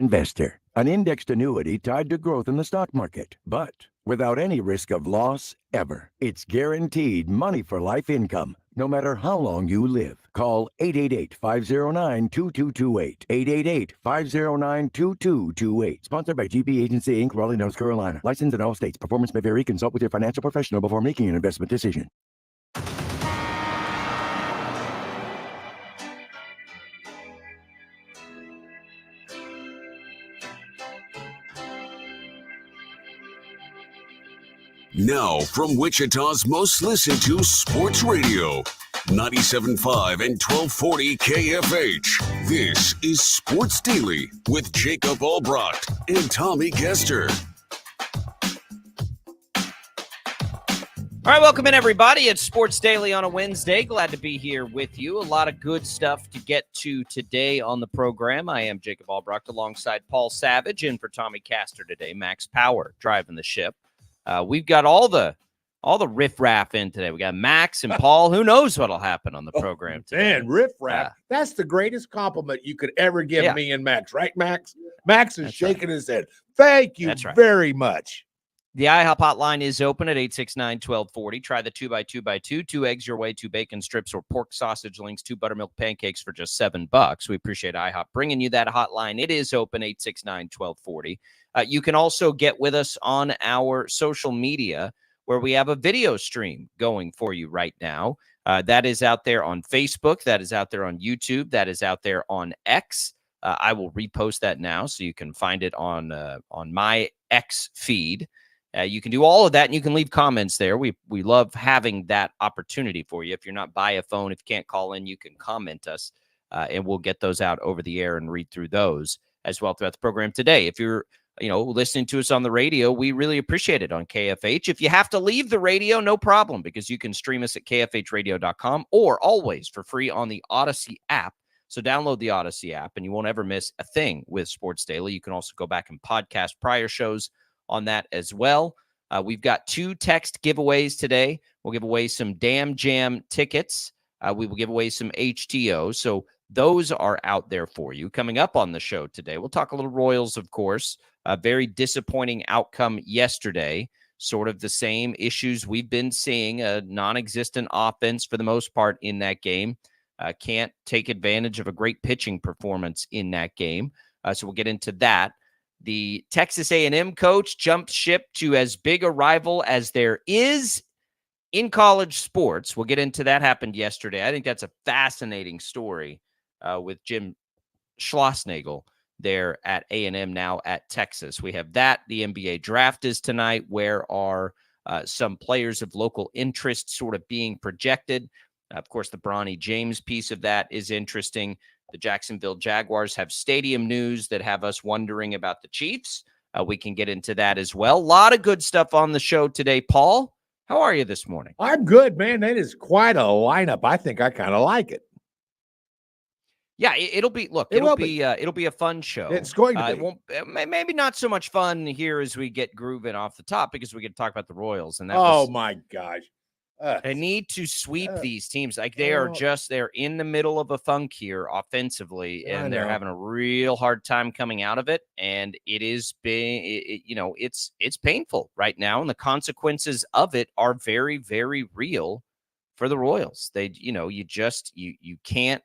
Investor, an indexed annuity tied to growth in the stock market, but without any risk of loss ever. It's guaranteed money for life income, no matter how long you live. Call 888-509-2228. 888-509-2228. Sponsored by GP Agency Inc., Raleigh, North Carolina. Licensed in all states. Performance may vary. Consult with your financial professional before making an investment decision. Now, from Wichita's most listened to sports radio, 97.5 and 1240 KFH. This is Sports Daily with Jacob Albrocht and Tommy Kester. All right, welcome in, everybody. It's Sports Daily on a Wednesday. Glad to be here with you. A lot of good stuff to get to today on the program. I am Jacob Albrocht alongside Paul Savage, in for Tommy Castor today. Max Power driving the ship. We've got all the riffraff in today. We got Max and Paul. Who knows what'll happen on the program today? Man, riffraff. That's the greatest compliment you could ever give me and Max, right, Max? Max is shaking his head. Thank you very much. The IHOP hotline is open at 869-1240. Try the 2x2x2. 2 eggs your way, 2 bacon strips or pork sausage links, 2 buttermilk pancakes for just $7. We appreciate IHOP bringing you that hotline. It is open, 869-1240. You can also get with us on our social media, where we have a video stream going for you right now. That is out there on Facebook. That is out there on YouTube. That is out there on X. I will repost that now so you can find it on my X feed. You can do all of that, and you can leave comments there. We love having that opportunity for you. If you're not by a phone, if you can't call in, you can comment us, and we'll get those out over the air and read through those as well throughout the program today. If you're listening to us on the radio, we really appreciate it on KFH. If you have to leave the radio, no problem, because you can stream us at kfhradio.com or always for free on the Odyssey app. So download the Odyssey app, and you won't ever miss a thing with Sports Daily. You can also go back and podcast prior shows on that as well. We've got 2 text giveaways today. We'll give away some Damn Jam tickets. We will give away some HTO. So those are out there for you. Coming up on the show today, we'll talk a little Royals, of course. A very disappointing outcome yesterday. Sort of the same issues we've been seeing. A non-existent offense for the most part in that game. Can't take advantage of a great pitching performance in that game. So we'll get into that. The Texas A&M coach jumped ship to as big a rival as there is in college sports. We'll get into that. Happened yesterday. I think that's a fascinating story with Jim Schlossnagle there at A&M, now at Texas. We have that. The NBA draft is tonight. Where are some players of local interest sort of being projected? Of course, the Bronny James piece of that is interesting. The Jacksonville Jaguars have stadium news that have us wondering about the Chiefs. We can get into that as well. A lot of good stuff on the show today. Paul, how are you this morning? I'm good, man. That is quite a lineup. I think I kind of like it. Yeah, it'll be a fun show. It's going to be. It won't, maybe not so much fun here as we get grooving off the top, because we get to talk about the Royals. And my gosh. They need to sweep these teams. Like they're in the middle of a funk here offensively, and they're having a real hard time coming out of it. And it is it's painful right now. And the consequences of it are very, very real for the Royals. They, you can't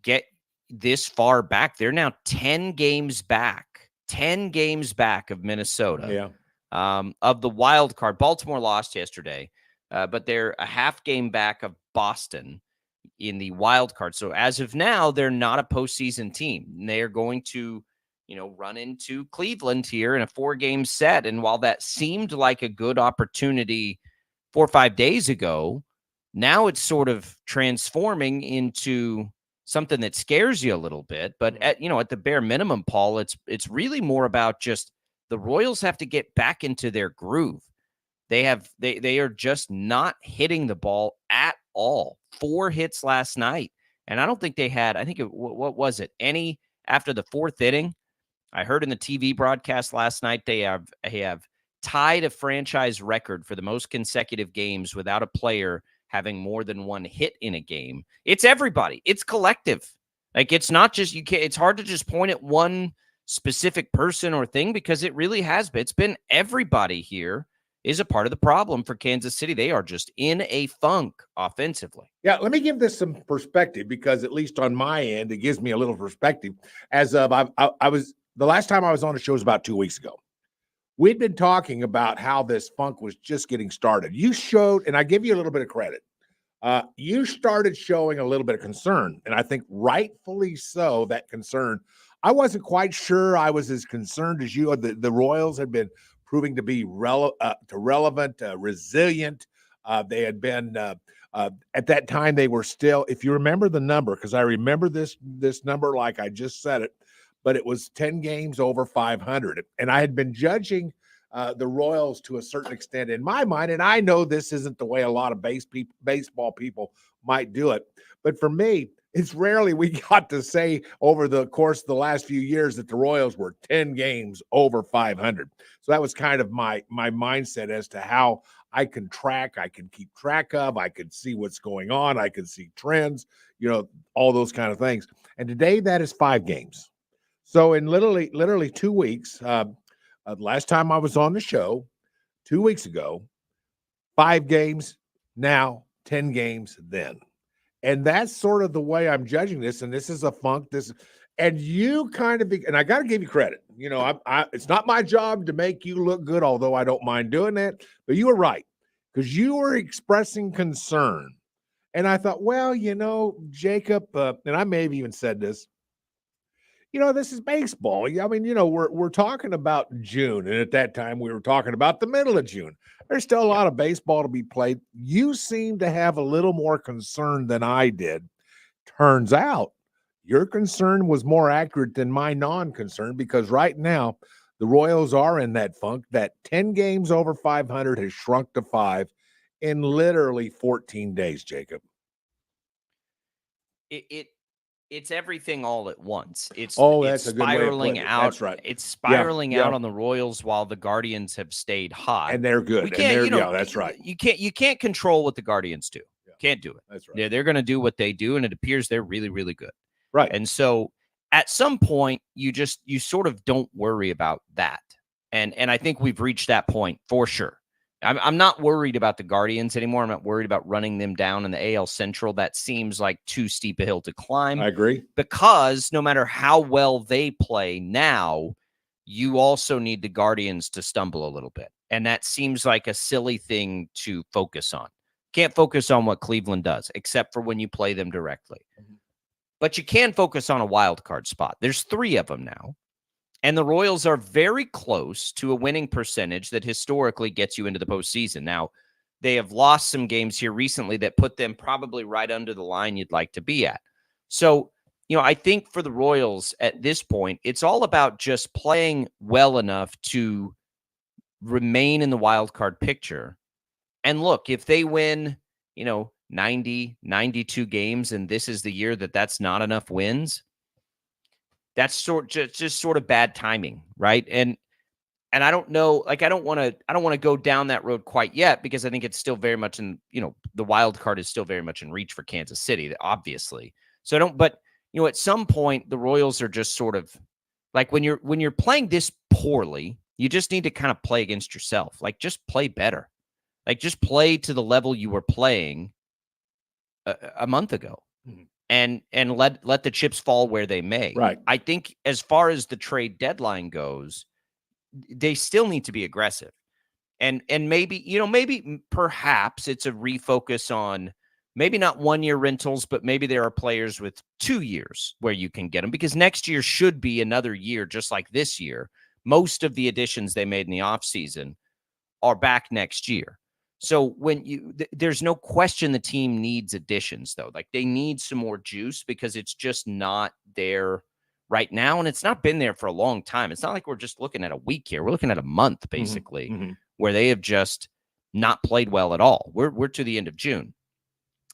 get this far back. They're now 10 games back of Minnesota. Yeah. Of the wild card. Baltimore lost yesterday. But they're a half game back of Boston in the wild card. So as of now, they're not a postseason team. They're going to, run into Cleveland here in a 4-game set. And while that seemed like a good opportunity 4 or 5 days ago, now it's sort of transforming into something that scares you a little bit. But at the bare minimum, Paul, it's really more about just the Royals have to get back into their groove. They are just not hitting the ball at all. 4 hits last night. And I don't think they had, what was it? Any after the 4th inning? I heard in the TV broadcast last night, they have tied a franchise record for the most consecutive games without a player having more than 1 hit in a game. It's everybody. It's collective. Like it's not just, it's hard to just point at one specific person or thing, because it really has been. It's been everybody here is a part of the problem for Kansas City. They are just in a funk offensively. Yeah, let me give this some perspective, because at least on my end, it gives me a little perspective. As of I was the last time I was on the show was about 2 weeks ago. We'd been talking about how this funk was just getting started. You showed, and I give you a little bit of credit. You started showing a little bit of concern, and I think rightfully so. That concern, I wasn't quite sure I was as concerned as you. The Royals had been proving to be relevant, resilient. They had been at that time. They were still, if you remember the number, because I remember this number like I just said it, but it was 10 games over 500, and I had been judging the Royals to a certain extent in my mind. And I know this isn't the way a lot of baseball people might do it, but for me, it's rarely we got to say over the course of the last few years that the Royals were 10 games over 500. So that was kind of my mindset as to how I can keep track of, I could see what's going on, I could see trends, all those kind of things. And today that is 5 games. So in literally 2 weeks, last time I was on the show 2 weeks ago, 5 games, now 10 games then. And that's sort of the way I'm judging this. And this is a funk. And you kind of, and I got to give you credit. It's not my job to make you look good, although I don't mind doing that. But you were right, because you were expressing concern. And I thought, well, Jacob, and I may have even said this, this is baseball. I mean, we're talking about June. And at that time, we were talking about the middle of June. There's still a lot of baseball to be played. You seem to have a little more concern than I did. Turns out your concern was more accurate than my non-concern, because right now the Royals are in that funk. That 10 games over 500 has shrunk to 5 in literally 14 days, Jacob. It's everything all at once. It's that's a good way of spiraling putting it. out. That's right. It's spiraling out on the Royals while the Guardians have stayed hot. And they're good. That's right. You can't control what the Guardians do. Yeah. Can't do it. That's right. They're going to do what they do, and it appears they're really, really good. Right. And so at some point, you sort of don't worry about that. And I think we've reached that point for sure. I'm not worried about the Guardians anymore. I'm not worried about running them down in the AL Central. That seems like too steep a hill to climb. I agree. Because no matter how well they play now, you also need the Guardians to stumble a little bit. And that seems like a silly thing to focus on. Can't focus on what Cleveland does, except for when you play them directly. Mm-hmm. But you can focus on a wild card spot. There's 3 of them now. And the Royals are very close to a winning percentage that historically gets you into the postseason. Now, they have lost some games here recently that put them probably right under the line you'd like to be at. So, I think for the Royals at this point, it's all about just playing well enough to remain in the wild card picture. And look, if they win, 90, 92 games, and this is the year that's not enough wins, that's just sort of bad timing, right? And I don't know, I don't want to go down that road quite yet, because I think it's still very much in, the wild card is still very much in reach for Kansas City, obviously. So but at some point the Royals are just sort of like, when you're playing this poorly, you just need to kind of play against yourself. Like, just play better. Like, just play to the level you were playing a month ago. Mm-hmm. And let the chips fall where they may. Right. I think as far as the trade deadline goes, they still need to be aggressive. And maybe perhaps it's a refocus on maybe not 1-year rentals, but maybe there are players with 2 years where you can get them, because next year should be another year just like this year. Most of the additions they made in the offseason are back next year. So there's no question the team needs additions, though. Like, they need some more juice, because it's just not there right now. And it's not been there for a long time. It's not like we're just looking at a week here. We're looking at a month, basically, mm-hmm. where they have just not played well at all. We're to the end of June.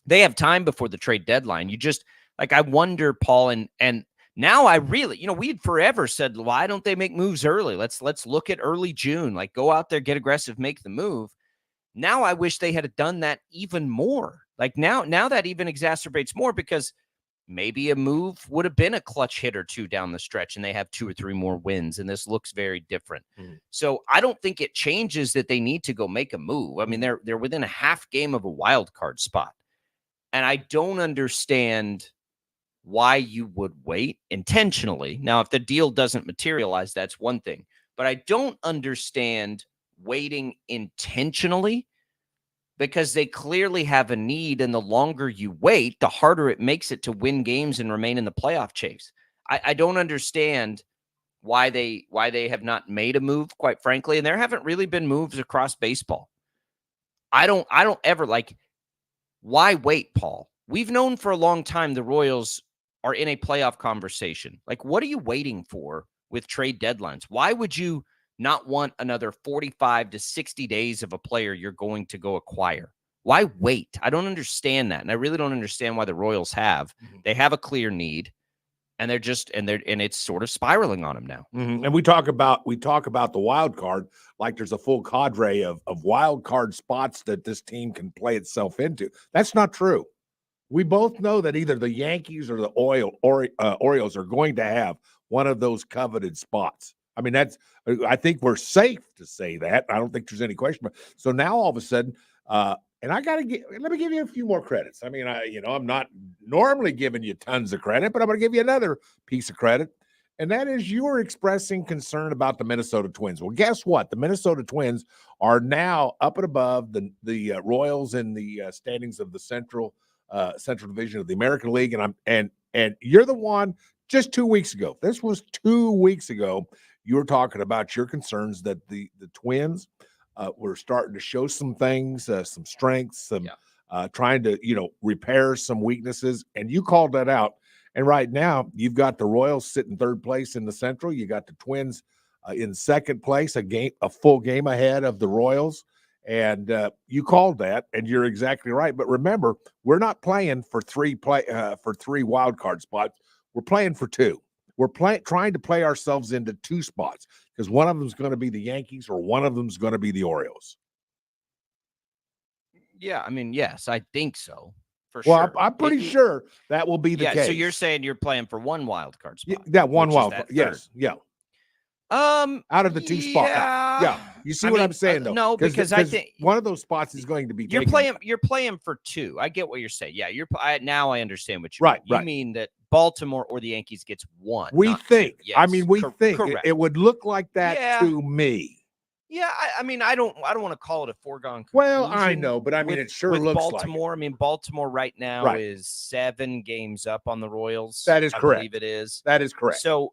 They have time before the trade deadline. I wonder, Paul, and now I really, we'd forever said, why don't they make moves early? Let's look at early June, like, go out there, get aggressive, make the move. Now I wish they had done that even more. Like, now that even exacerbates more, because maybe a move would have been a clutch hit or two down the stretch, and they have 2 or 3 more wins, and this looks very different. So I don't think it changes that they need to go make a move. I mean, they're within a half game of a wild card spot, and I don't understand why you would wait intentionally. Now, if the deal doesn't materialize, that's one thing, but I don't understand waiting intentionally, because they clearly have a need, and the longer you wait, the harder it makes it to win games and remain in the playoff chase. I don't understand why they have not made a move, quite frankly, and there haven't really been moves across baseball. I don't ever like, why wait, Paul? We've known for a long time the Royals are in a playoff conversation. Like, what are you waiting for with trade deadlines? Why would you not want another 45 to 60 days of a player you're going to go acquire? Why wait? I don't understand that. And I really don't understand why the Royals have. They have a clear need, and it's sort of spiraling on them now. And we talk about the wild card like there's a full cadre of wild card spots that this team can play itself into. That's not true. We both know that either the Yankees or the Orioles are going to have one of those coveted spots. I mean, I think we're safe to say that. I don't think there's any question. So now all of a sudden, and let me give you a few more credits. I mean, I'm not normally giving you tons of credit, but I'm going to give you another piece of credit. And that is, you are expressing concern about the Minnesota Twins. Well, guess what? The Minnesota Twins are now up and above the Royals in the standings of the Central Division of the American League. And you're the one just 2 weeks ago. This was 2 weeks ago. You were talking about your concerns that the Twins were starting to show some things, some strengths, trying to, repair some weaknesses. And you called that out. And right now, you've got the Royals sitting third place in the Central. You got the Twins in second place, a full game ahead of the Royals. And you called that, and you're exactly right. But remember, we're not playing for three wild card spots. We're playing for 2. We're trying to play ourselves into 2 spots, because one of them is going to be the Yankees or one of them is going to be the Orioles. Yeah, I mean, yes, I think so. For Well, sure. I'm pretty sure that will be the case. So you're saying you're playing for 1 wild card spot? Yeah, one wild card. Yes, yeah. Out of the 2 spots. Yeah. You see what I'm saying, though? No, because I think one of those spots is going to be you're playing for 2. I get what you're saying. Yeah, now I understand what you mean. You mean that Baltimore or the Yankees gets 1. We think. Yes, I mean, we think it would look like that to me. Yeah, I mean, I don't want to call it a foregone conclusion. Well, I know, but I mean, it sure looks Baltimore. Like it. I mean, Baltimore right now is 7 games up on the Royals. That is correct. I believe it is. That is correct. So,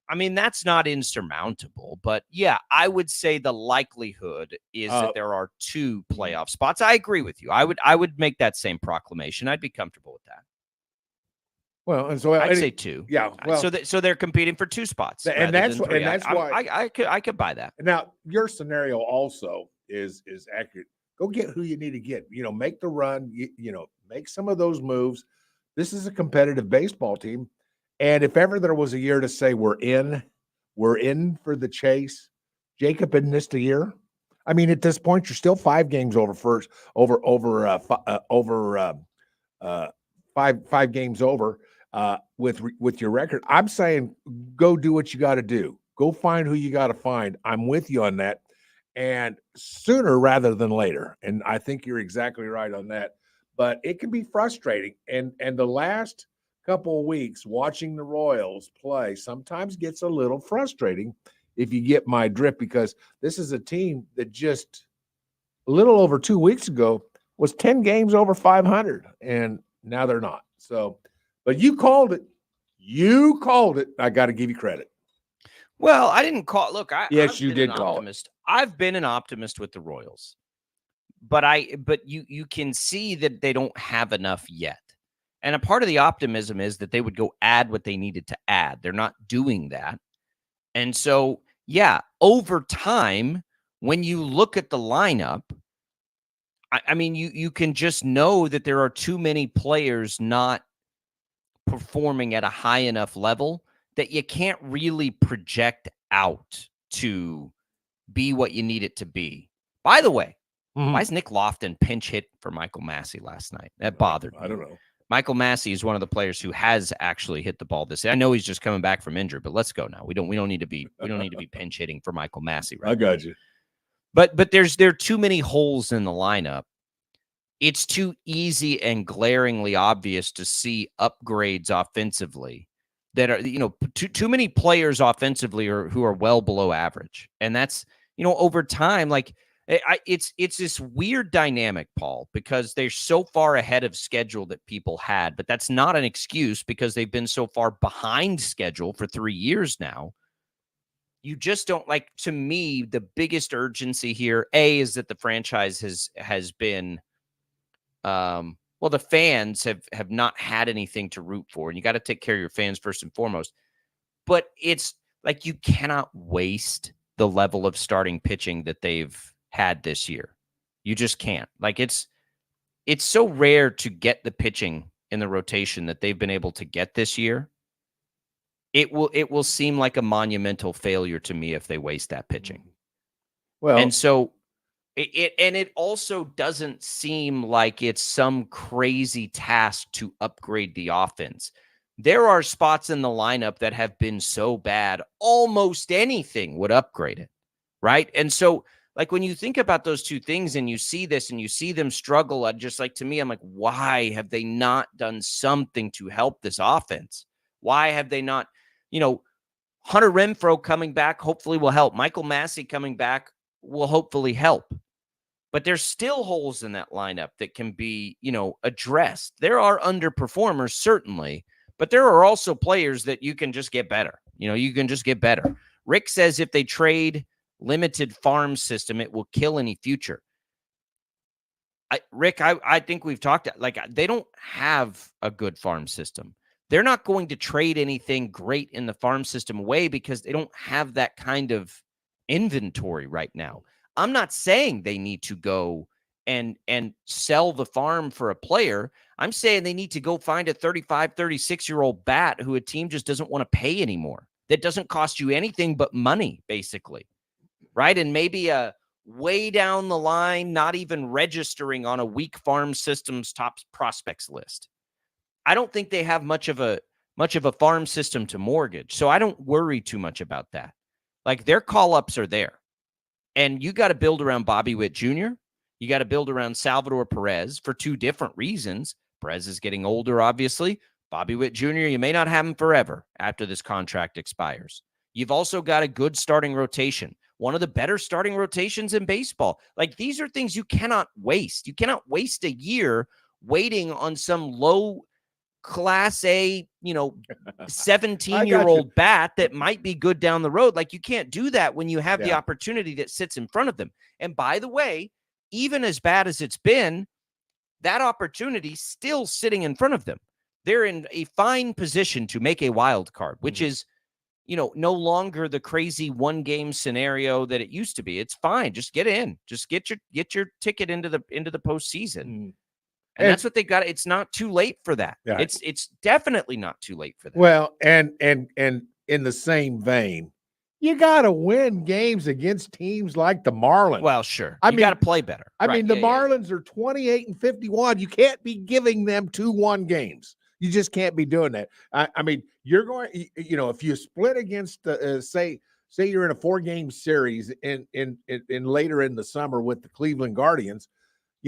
I mean, that's not insurmountable, but yeah, I would say the likelihood is that there are 2 playoff spots. I agree with you. I would make that same proclamation. I'd be comfortable with that. Well, and so I'd say 2. Yeah. Well, so they're competing for 2 spots, and that's why I could buy that. Now, your scenario also is accurate. Go get who you need to get. Make the run. Make some of those moves. This is a competitive baseball team. And if ever there was a year to say we're in for the chase, Jacob, isn't this the year? I mean, at this point, you're still 5 games over five games over with your record. I'm saying go do what you got to do. Go find who you got to find. I'm with you on that, and sooner rather than later. And I think you're exactly right on that. But it can be frustrating, and the last couple of weeks watching the Royals play sometimes gets a little frustrating, if you get my drift, because this is a team that just a little over 2 weeks ago was 10 games over 500, and now they're not. So, but you called it. I got to give you credit. Well, I didn't call. Look, yes, you did call it. I've been an optimist with the Royals, but you can see that they don't have enough yet. And a part of the optimism is that they would go add what they needed to add. They're not doing that. And so, yeah, over time, when you look at the lineup, I mean, you can just know that there are too many players not performing at a high enough level that you can't really project out to be what you need it to be. By the way, why is Nick Lofton pinch hit for Michael Massey last night? That bothered me. I don't know. Michael Massey is one of the players who has actually hit the ball this. I know he's just coming back from injury, but let's go now. We don't need to be pinch hitting for Michael Massey right I got you. But there are too many holes in the lineup. It's too easy and glaringly obvious to see upgrades offensively that are, too many players offensively who are well below average. And that's, over time, like it's this weird dynamic, Paul, because they're so far ahead of schedule that people had, but that's not an excuse because they've been so far behind schedule for 3 years now. You just don't to me, the biggest urgency here, is that the franchise has been, the fans have not had anything to root for, and you got to take care of your fans first and foremost. But it's like you cannot waste the level of starting pitching that they've had this year. You just can't. It's so rare to get the pitching in the rotation that they've been able to get this year. It will seem like a monumental failure to me if they waste that pitching. Well, and so it also doesn't seem like it's some crazy task to upgrade the offense. There are spots in the lineup that have been so bad, almost anything would upgrade it, right? And so, when you think about those two things and you see this and you see them struggle, to me, I'm like, why have they not done something to help this offense? Why have they not, Hunter Renfroe coming back hopefully will help. Michael Massey coming back will hopefully help. But there's still holes in that lineup that can be, addressed. There are underperformers, certainly, but there are also players that you can just get better. You can just get better. Rick says if they trade limited farm system, it will kill any future. Rick, I think we've talked, they don't have a good farm system. They're not going to trade anything great in the farm system away because they don't have that kind of inventory right now. I'm not saying they need to go and sell the farm for a player. I'm saying they need to go find a 35, 36-year-old bat who a team just doesn't want to pay anymore. That doesn't cost you anything but money, basically, right? And maybe a way down the line, not even registering on a weak farm system's top prospects list. I don't think they have much of a farm system to mortgage, so I don't worry too much about that. Their call-ups are there. And you got to build around Bobby Witt Jr. You got to build around Salvador Perez for two different reasons. Perez is getting older, obviously. Bobby Witt Jr., you may not have him forever after this contract expires. You've also got a good starting rotation, one of the better starting rotations in baseball. These are things you cannot waste. You cannot waste a year waiting on some low Class A, 17-year-old bat that might be good down the road. You can't do that when you have the opportunity that sits in front of them. And by the way, even as bad as it's been, that opportunity still sitting in front of them. They're in a fine position to make a wild card, which is, no longer the crazy one-game scenario that it used to be. It's fine. Just get in. Just get your ticket into the postseason. And that's what they got. It's not too late for that. Yeah. It's definitely not too late for that. Well, and in the same vein, you got to win games against teams like the Marlins. Well, sure. You got to play better. I mean, the Marlins are 28-51. You can't be giving them 2-1 games. You just can't be doing that. I mean, you're going, if you split against say you're in a 4-game series in later in the summer with the Cleveland Guardians.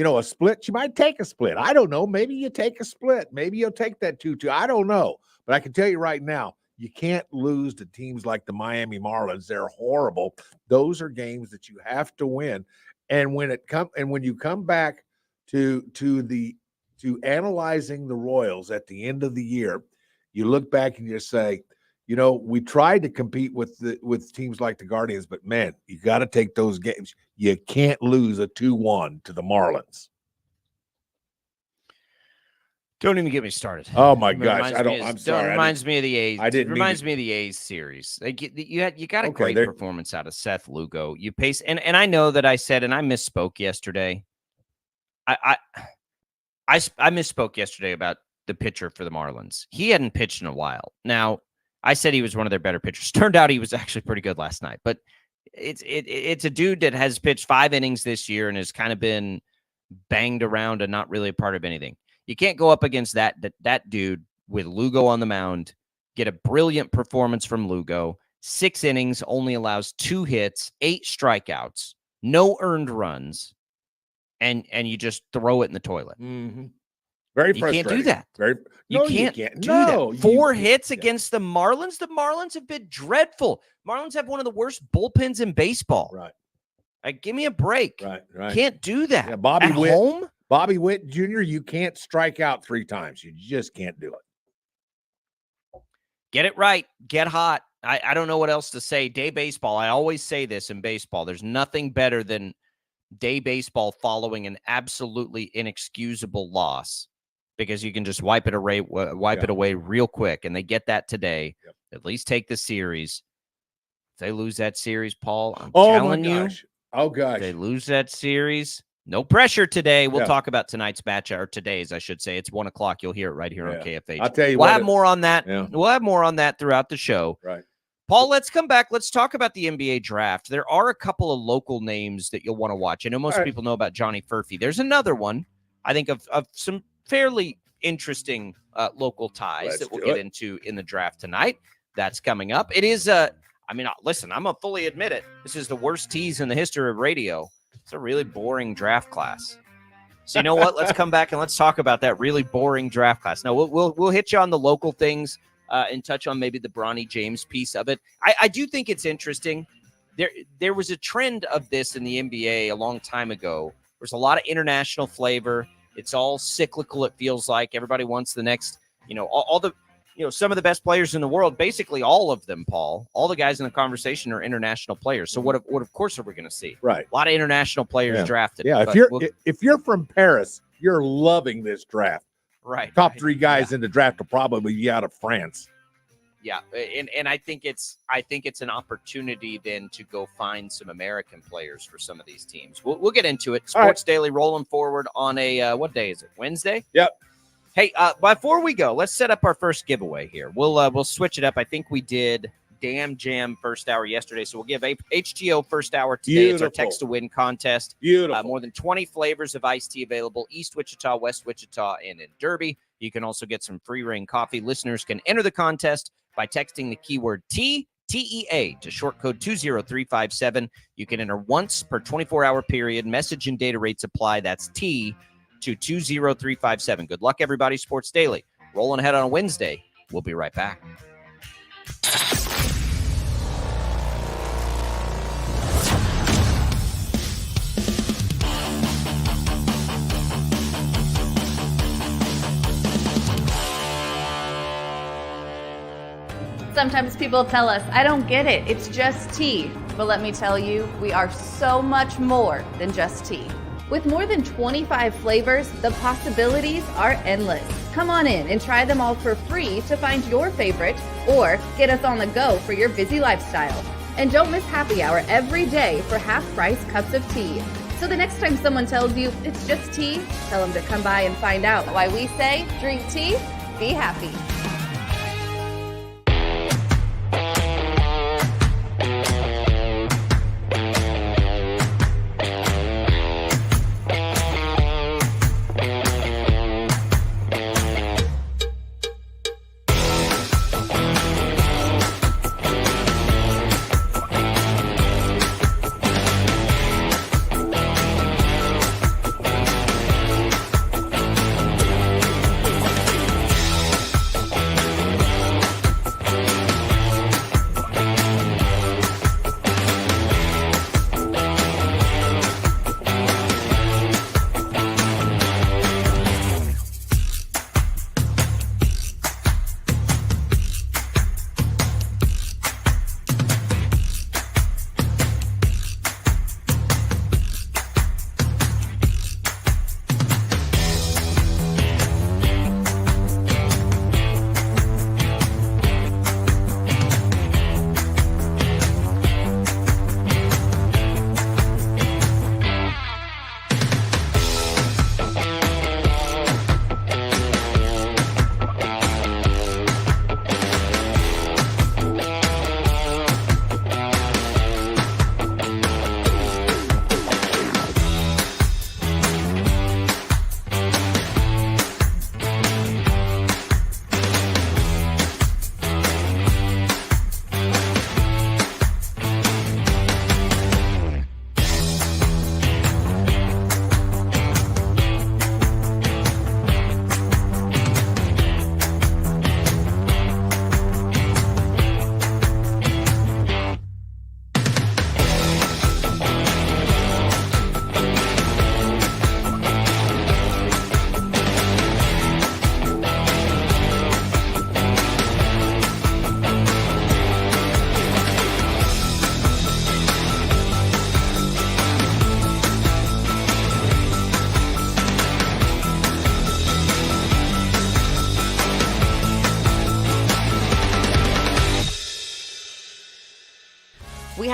A split, you might take a split. I don't know. Maybe you take a split. Maybe you'll take that 2-2. I don't know. But I can tell you right now, you can't lose to teams like the Miami Marlins. They're horrible. Those are games that you have to win. And when you come back to analyzing the Royals at the end of the year, you look back and you say, we tried to compete with teams like the Guardians, but man, you got to take those games. You can't lose a 2-1 to the Marlins. Don't even get me started. Oh my gosh, I'm sorry. It reminds me of the A's. It reminds me of the A's series. You got a great performance out of Seth Lugo. You pace, and I know that I said, and I misspoke yesterday. I misspoke yesterday about the pitcher for the Marlins. He hadn't pitched in a while. Now, I said he was one of their better pitchers. Turned out he was actually pretty good last night. But it's a dude that has pitched 5 innings this year and has kind of been banged around and not really a part of anything. You can't go up against that dude with Lugo on the mound, get a brilliant performance from Lugo. 6 innings, only allows 2 hits, 8 strikeouts, no earned runs, and you just throw it in the toilet. Mm-hmm. Very frustrating. You can't do that. You can't do that. 4 hits against the Marlins. The Marlins have been dreadful. Marlins have one of the worst bullpens in baseball. Right. Give me a break. Right. Can't do that. Yeah, home? Bobby Witt Jr., you can't strike out 3 times. You just can't do it. Get it right. Get hot. I don't know what else to say. Day baseball. I always say this in baseball. There's nothing better than day baseball following an absolutely inexcusable loss, because you can just wipe it away real quick. And they get that today. Yep. At least take the series. If they lose that series, Paul, I'm Oh telling my gosh. Oh gosh. If they lose that series. No pressure today. We'll Yeah. talk about tonight's match, or today's, I should say. It's 1:00. You'll hear it right here on KFH. I'll tell you we'll what. have more on that. Yeah. We'll have more on that throughout the show. Right. Paul, let's come back. Let's talk about the NBA draft. There are a couple of local names that you'll want to watch. I know most people know about Johnny Furphy. There's another one, I think, of some fairly interesting local ties that we'll get into in the draft tonight. That's coming up. It is listen, I'm going to fully admit it. This is the worst tease in the history of radio. It's a really boring draft class. So you know what? Let's come back and let's talk about that really boring draft class. No, we'll hit you on the local things and touch on maybe the Bronny James piece of it. I do think it's interesting. There was a trend of this in the NBA a long time ago. There's a lot of international flavor. It's all cyclical. It feels like everybody wants the next, all the, some of the best players in the world, basically all of them, Paul, all the guys in the conversation are international players. So what of course are we going to see? Right. A lot of international players drafted. Yeah. If you're from Paris, you're loving this draft. Right. Top 3 guys in the draft will probably be out of France. Yeah. And I think it's an opportunity then to go find some American players for some of these teams. We'll get into it. Sports Daily rolling forward on a, what day is it? Wednesday? Yep. Hey, before we go, let's set up our first giveaway here. We'll switch it up. I think we did Damn Jam first hour yesterday, so we'll give HTO first hour today. Beautiful. It's our text to win contest. Beautiful. More than 20 flavors of iced tea available: East Wichita, West Wichita, and in Derby. You can also get some free reign coffee. Listeners can enter the contest by texting the keyword TEA to short code 20357. You can enter once per 24-hour period. Message and data rates apply. That's T to 20357. Good luck, everybody. Sports Daily rolling ahead on a Wednesday. We'll be right back. Sometimes people tell us, I don't get it, it's just tea. But let me tell you, we are so much more than just tea. With more than 25 flavors, the possibilities are endless. Come on in and try them all for free to find your favorite, or get us on the go for your busy lifestyle. And don't miss happy hour every day for half-price cups of tea. So the next time someone tells you it's just tea, tell them to come by and find out why we say, drink tea, be happy.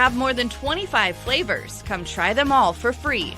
have more than 25 flavors. Come try them all for free.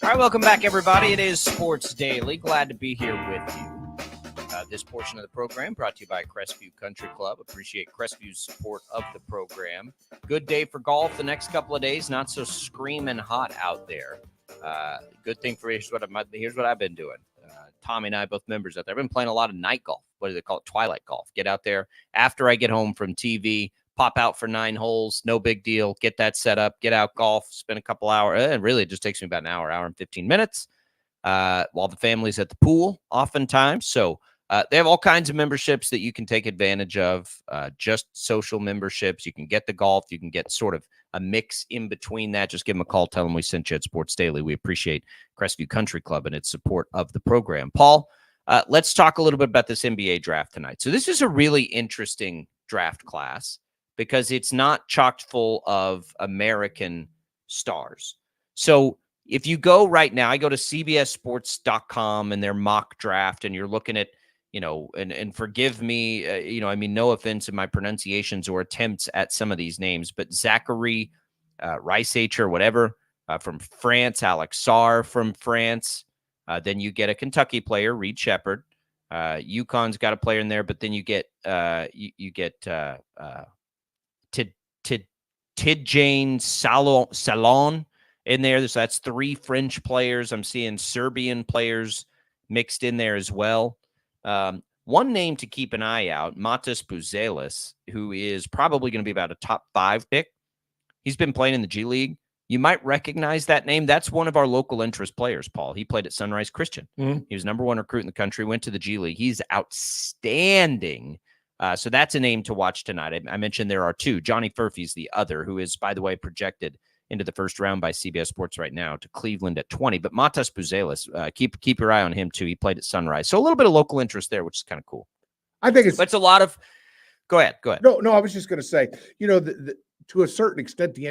All right, welcome back, everybody. It is Sports Daily. Glad to be here with you. This portion of the program brought to you by Crestview Country Club. Appreciate Crestview's support of the program. Good day for golf the next couple of days. Not so screaming hot out there. Good thing for you. Here's what I've been doing. Tommy and I, both members out there, I've been playing a lot of night golf. What do they call it? Twilight golf. Get out there after I get home from TV. Pop out for 9 holes, no big deal. Get that set up, get out golf, spend a couple hours. And really, it just takes me about an hour and 15 minutes while the family's at the pool oftentimes. So they have all kinds of memberships that you can take advantage of, just social memberships. You can get the golf. You can get sort of a mix in between that. Just give them a call. Tell them we sent you at Sports Daily. We appreciate Crestview Country Club and its support of the program. Paul, let's talk a little bit about this NBA draft tonight. So this is a really interesting draft class, because it's not chock full of American stars. So if you go right now, I go to CBSSports.com and their mock draft, and you're looking at, and forgive me, I mean, no offense in my pronunciations or attempts at some of these names, but Zachary Rice or whatever from France, Alex Sarr from France. Then you get a Kentucky player, Reed Shepherd. UConn's got a player in there, but then you get Tidjane Salon in there. So that's 3 French players. I'm seeing Serbian players mixed in there as well. One name to keep an eye out, Matas Buzelis, who is probably going to be about a top 5 pick. He's been playing in the G League. You might recognize that name. That's one of our local interest players, Paul. He played at Sunrise Christian. Mm-hmm. He was #1 recruit in the country, went to the G League. He's outstanding. So that's a name to watch tonight. I mentioned there are 2. Johnny Furphy's the other, who is, by the way, projected into the first round by CBS Sports right now to Cleveland at 20. But Matas Buzelis, keep your eye on him, too. He played at Sunrise. So a little bit of local interest there, which is kind of cool. I think it's a lot of – go ahead. No, I was just going to say, to a certain extent, the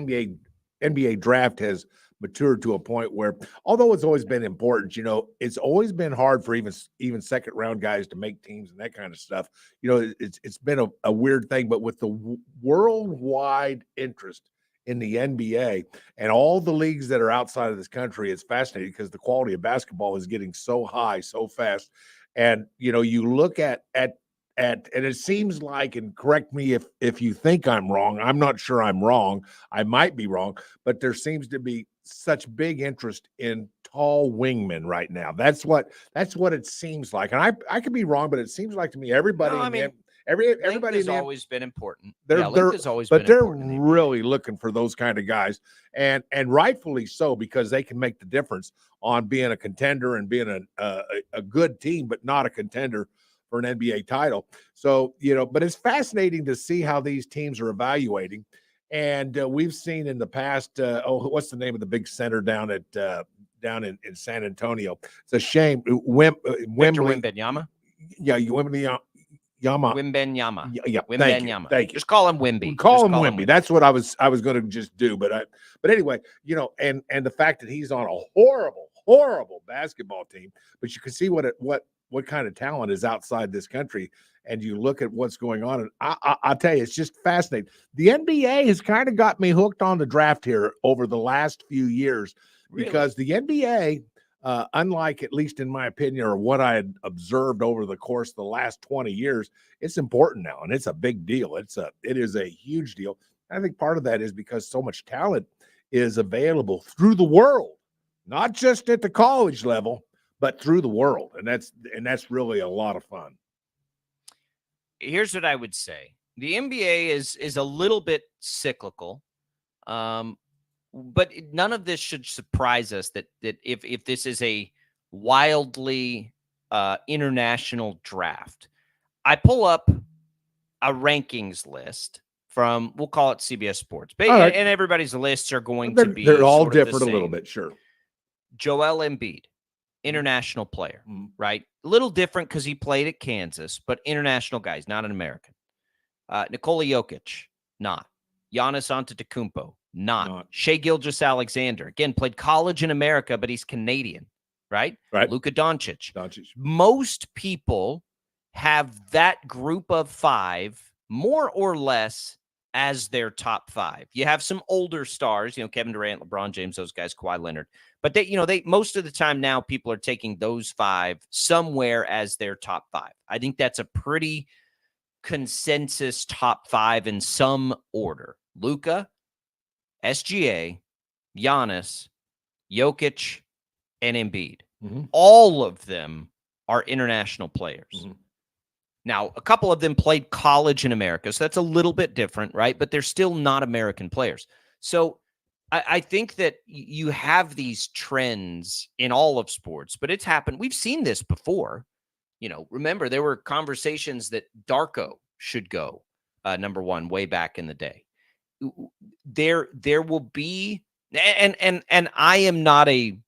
NBA draft has matured to a point where, although it's always been important, it's always been hard for even second round guys to make teams and that kind of stuff. It's been a weird thing, but with the worldwide interest in the NBA and all the leagues that are outside of this country, it's fascinating because the quality of basketball is getting so high so fast. And, you look at and it seems like, and correct me if you think I'm wrong, I'm not sure I'm wrong. I might be wrong, but there seems to be such big interest in tall wingmen right now. That's what it seems like. And I could be wrong, but it seems like to me everybody No, I in the mean, everybody length in has the always been important. they're Length has always but been they're important in the NBA. really looking for those kind of guys, and rightfully so, because they can make the difference on being a contender and being a good team, but not a contender for an NBA title. So, but it's fascinating to see how these teams are evaluating. And we've seen in the past, what's the name of the big center down at down in San Antonio? It's a shame. Victor Wembley. Wembanyama. Yeah, Wembley. Yama. Wembanyama. Yeah, Wembanyama. Thank you. Just call him Wemby. Call Just him Wemby. That's what I was going to just do. But anyway, and the fact that he's on a horrible basketball team, but you can see what kind of talent is outside this country. And you look at what's going on, and I'll tell you, it's just fascinating. The NBA has kind of got me hooked on the draft here over the last few years, because the NBA, unlike, at least in my opinion, or what I had observed over the course of the last 20 years, it's important now, and it's a big deal. It is a huge deal. I think part of that is because so much talent is available through the world, not just at the college level, but through the world, and that's really a lot of fun. Here's what I would say. The NBA is a little bit cyclical, but none of this should surprise us that if this is a wildly international draft. I pull up a rankings list from, we'll call it CBS Sports. Right. And everybody's lists are going to be they're all sort of different a little bit, sure. Joel Embiid, international player, right? A little different because he played at Kansas, but international guys, not an American. Nikola Jokic, not. Giannis Antetokounmpo, not. Shai Gilgeous-Alexander, again, played college in America, but he's Canadian, right? Luka Doncic. Most people have that group of five more or less as their top five. You have some older stars, Kevin Durant, LeBron James, those guys, Kawhi Leonard. But they most of the time now people are taking those five somewhere as their top five. I think that's a pretty consensus top five in some order. Luka, SGA, Giannis, Jokic, and Embiid. All of them are international players. Now, a couple of them played college in America, so that's a little bit different, right? But they're still not American players. So I think that you have these trends in all of sports, but it's happened. We've seen this before. Remember, there were conversations that Darko should go number one way back in the day. There will be, and I am not an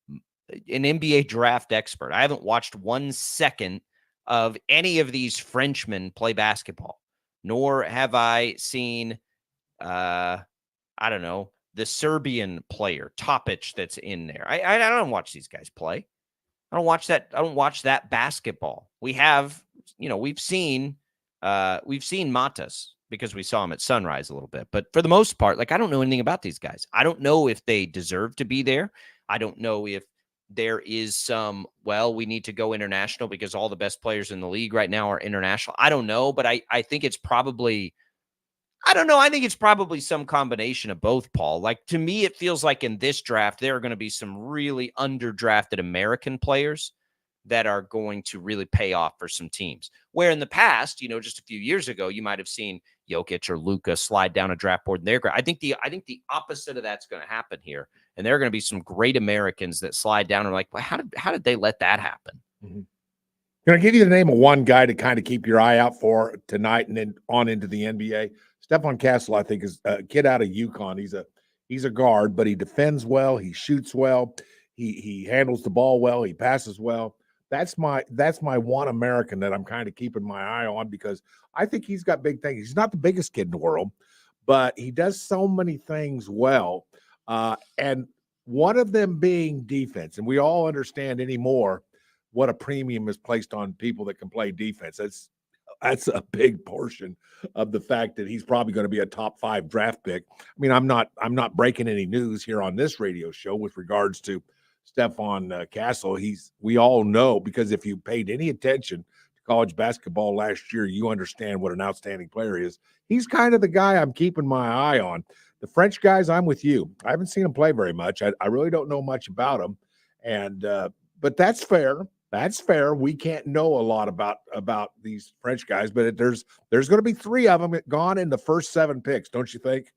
NBA draft expert. I haven't watched 1 second of any of these Frenchmen play basketball, nor have I seen, I don't know, the Serbian player Topic that's in there. I don't watch these guys play. I don't watch that. I don't watch that basketball. We have, we've seen Matas because we saw him at Sunrise a little bit, but for the most part, I don't know anything about these guys. I don't know if they deserve to be there. I don't know if there is some, we need to go international because all the best players in the league right now are international. I don't know, but I think it's probably, I don't know. I think it's probably some combination of both, Paul. To me, it feels like in this draft, there are going to be some really underdrafted American players that are going to really pay off for some teams. Where in the past, just a few years ago, you might have seen Jokic or Luka slide down a draft board in their grade. I think the opposite of that's going to happen here. And there are going to be some great Americans that slide down and how did they let that happen? Can I give you the name of one guy to kind of keep your eye out for tonight and then on into the NBA? Stephon Castle, I think, is a kid out of UConn. He's a guard, but he defends well. He shoots well. He handles the ball well. He passes well. That's my one American that I'm kind of keeping my eye on because I think he's got big things. He's not the biggest kid in the world, but he does so many things well. And one of them being defense. And we all understand anymore what a premium is placed on people that can play defense. That's a big portion of the fact that he's probably going to be a top 5 draft pick. I mean, I'm not breaking any news here on this radio show with regards to Stephon Castle. We all know, because if you paid any attention to college basketball last year, you understand what an outstanding player is. He's kind of the guy I'm keeping my eye on. The French guys, I'm with you. I haven't seen him play very much. I really don't know much about him. And but that's fair. That's fair. We can't know a lot about these French guys, but there's going to be 3 of them gone in the first 7 picks, don't you think?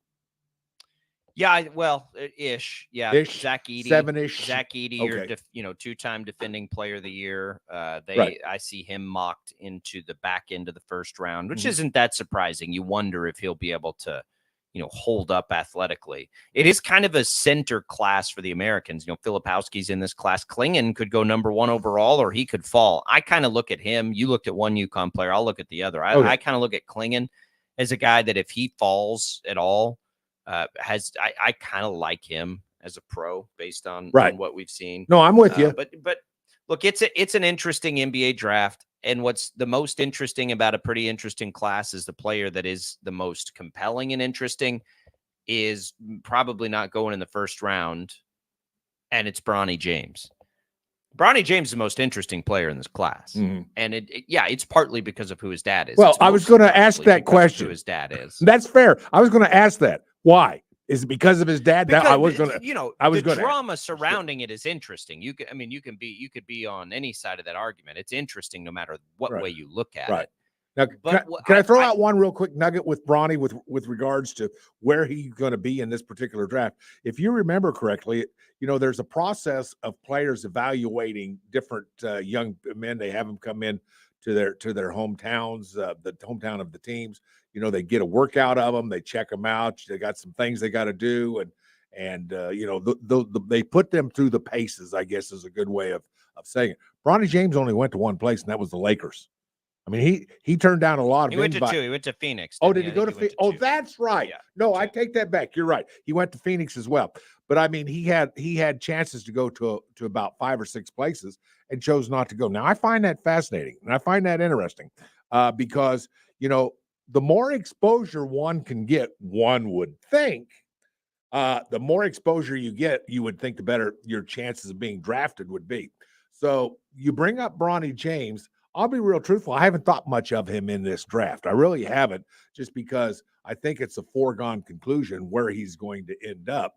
Yeah, well, ish. Yeah, Ish, Zach Edey, 7-ish. Zach Edey, Okay. your 2-time defending player of the year. Right. I see him mocked into the back end of the first round, which Mhm. isn't that surprising. You wonder if he'll be able to, hold up athletically. It is kind of a center class for the Americans. Filipowski's in this class. Klingon could go number 1 overall, or he could fall. I kind of look at him. You looked at one UConn player. I'll look at the other. Okay. I kind of look at Klingon as a guy that if he falls at all, I kind of like him as a pro based on what we've seen. No, I'm with you. But look, it's an interesting NBA draft, and what's the most interesting about a pretty interesting class is the player that is the most compelling and interesting is probably not going in the first round, and it's Bronny James. Bronny James is the most interesting player in this class, and it's partly because of who his dad is. Well, I was going to ask that question. Who his dad is? That's fair. I was going to ask that. Why? Is it because of his dad? Because, I was going to. I was the going drama surrounding it is interesting. You could be on any side of that argument. It's interesting no matter what way you look at it. Now, But can I throw out one real quick nugget with Bronny with regards to where he's going to be in this particular draft? If you remember correctly, there's a process of players evaluating different young men. They have them come in to their hometowns, the hometown of the teams. They get a workout of them. They check them out. They got some things they got to do, and they put them through the paces, I guess is a good way of saying it. Bronny James only went to one place, and that was the Lakers. I mean, he turned down a lot of. He went to 2. He went to Phoenix. Oh, did he go to Phoenix? Oh, that's right. Yeah. No, I take that back. You're right. He went to Phoenix as well. But I mean, he had chances to go to about 5 or 6 places and chose not to go. Now, I find that fascinating and I find that interesting because the more exposure one can get, one would think, the more exposure you get, you would think the better your chances of being drafted would be. So you bring up Bronny James. I'll be real truthful. I haven't thought much of him in this draft. I really haven't, just because I think it's a foregone conclusion where he's going to end up,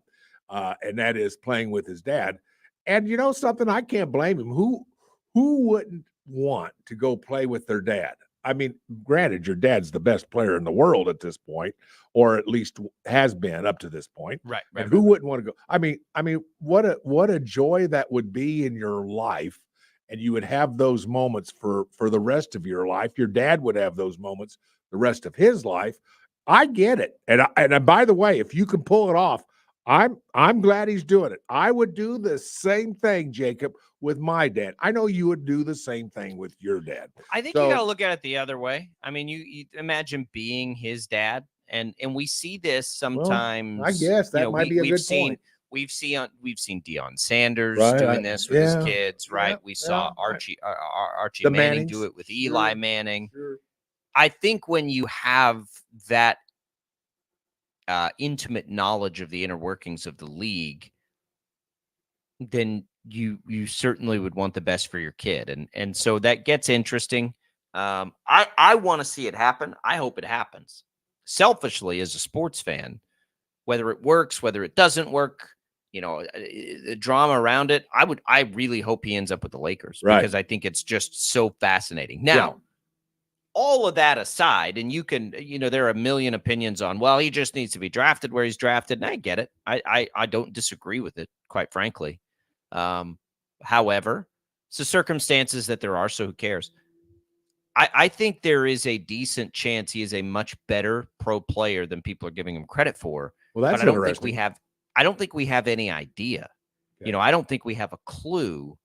and that is playing with his dad. And something, I can't blame him. Who wouldn't want to go play with their dad? I mean, granted, your dad's the best player in the world at this point, or at least has been up to this point. Right. And who wouldn't want to go? I mean, what a joy that would be in your life. And you would have those moments for the rest of your life. Your dad would have those moments the rest of his life. I get it. And by the way, if you can pull it off, I'm glad he's doing it. I would do the same thing, Jacob, with my dad. I know you would do the same thing with your dad. I think you got to look at it the other way. I mean, you imagine being his dad, and we see this sometimes. Well, I guess that might be a good point. We've seen Deion Sanders Right, doing this with his kids, right? Yeah, We saw Archie The Manning Mannings. do it with Eli Manning. Sure. I think when you have that intimate knowledge of the inner workings of the league, then you certainly would want the best for your kid, and so that gets interesting. I want to see it happen. I hope it happens. Selfishly, as a sports fan, whether it works, whether it doesn't work, the drama around it, I really hope he ends up with the Lakers, Right. because I think it's just so fascinating. Now, all of that aside, and you can, there are a million opinions on, well, he just needs to be drafted where he's drafted. And I get it. I don't disagree with it, quite frankly. However, it's the circumstances that there are, so who cares? I think there is a decent chance he is a much better pro player than people are giving him credit for. Well, that's but I don't think we have any idea. Okay. I don't think we have a clue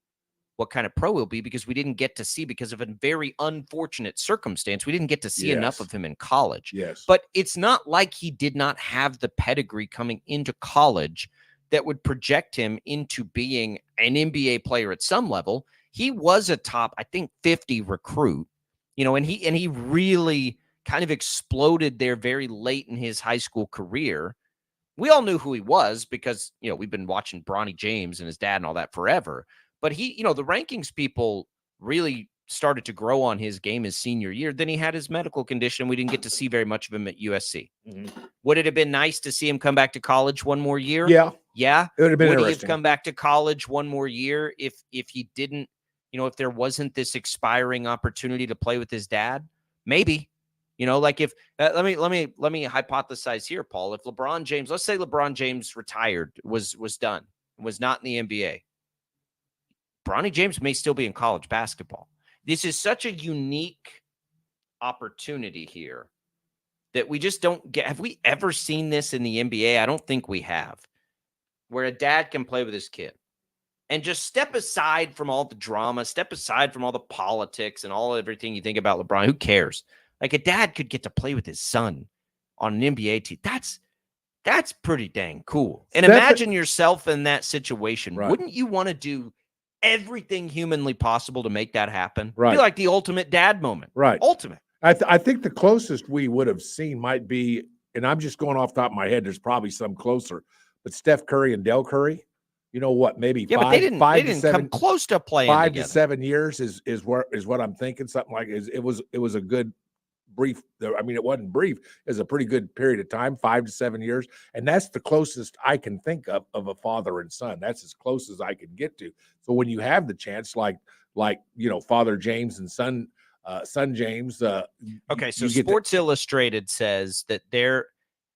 what kind of pro he'll be, because we didn't get to see, because of a very unfortunate circumstance, we didn't get to see enough of him in college. Yes. But it's not like he did not have the pedigree coming into college that would project him into being an NBA player at some level. He was a top, I think, 50 recruit, and he really kind of exploded there very late in his high school career. We all knew who he was because, we've been watching Bronny James and his dad and all that forever. But he, the rankings people really started to grow on his game his senior year. Then he had his medical condition. We didn't get to see very much of him at USC. Would it have been nice to see him come back to college one more year? Yeah. Yeah. It would have been Would he have interesting. come back to college one more year if he didn't, if there wasn't this expiring opportunity to play with his dad? Maybe. Like if let me hypothesize here, Paul. If LeBron James, let's say LeBron James retired, was done, was not in the NBA, Bronny James may still be in college basketball. This is such a unique opportunity here that we just don't get. Have we ever seen this in the NBA? I don't think we have, where a dad can play with his kid and just step aside from all the drama, step aside from all the politics and everything you think about LeBron. Who cares? Like a dad could get to play with his son on an NBA team. That's pretty dang cool. And imagine yourself in that situation. Right. Wouldn't you want to do everything humanly possible to make that happen? Right. Be like the ultimate dad moment. Right. Ultimate. I think the closest we would have seen might be, and I'm just going off the top of my head, there's probably some closer, but Steph Curry and Del Curry, maybe Yeah, but they didn't come close to playing 5 together. to 7 years is what I'm thinking. Something like it was a good brief. I mean, it wasn't brief. It was a pretty good period of time, 5 to 7 years. And that's the closest I can think of a father and son. That's as close as I can get to. So when you have the chance, like Father James and son James. Okay, so Sports Illustrated says that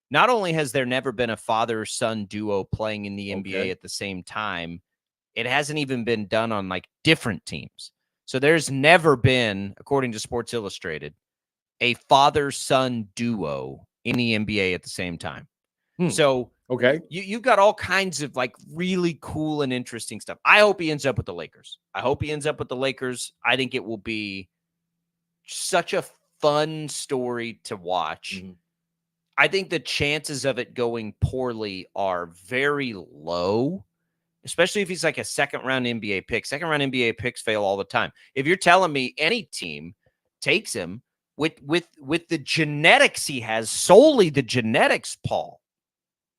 not only has there never been a father-son duo playing in the NBA at the same time, it hasn't even been done on like different teams. So there's never been, according to Sports Illustrated, a father-son duo in the NBA at the same time. So you've got all kinds of like really cool and interesting stuff. I hope he ends up with the Lakers. I think it will be such a fun story to watch. Mm-hmm. I think the chances of it going poorly are very low, especially if he's like a second-round NBA pick. Second-round NBA picks fail all the time. If you're telling me any team takes him with the genetics he has, solely the genetics, Paul,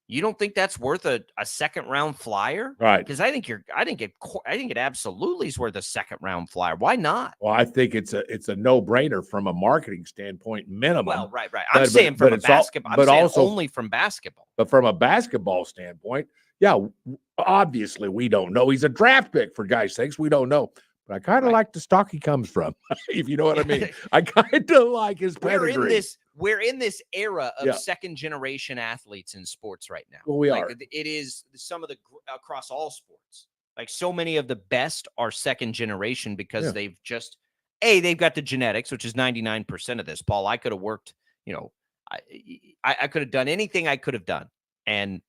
you don't think that's worth a second-round flyer? Right. Because I think it absolutely is worth a second-round flyer. Why not? Well, I think it's a no-brainer from a marketing standpoint, minimum. Well, right. I'm saying from a basketball. I'm saying only from basketball. But from a basketball standpoint, yeah, obviously we don't know. He's a draft pick, for guys' sakes. We don't know. But I kind of like the stock he comes from, if you know what I mean. I kind of like his pedigree. We're in this era of second-generation athletes in sports right now. Well, we are. It is some of the across all sports. Like so many of the best are second generation because they've got the genetics, which is 99% of this. Paul, I could have worked, I could have done anything I could have done. And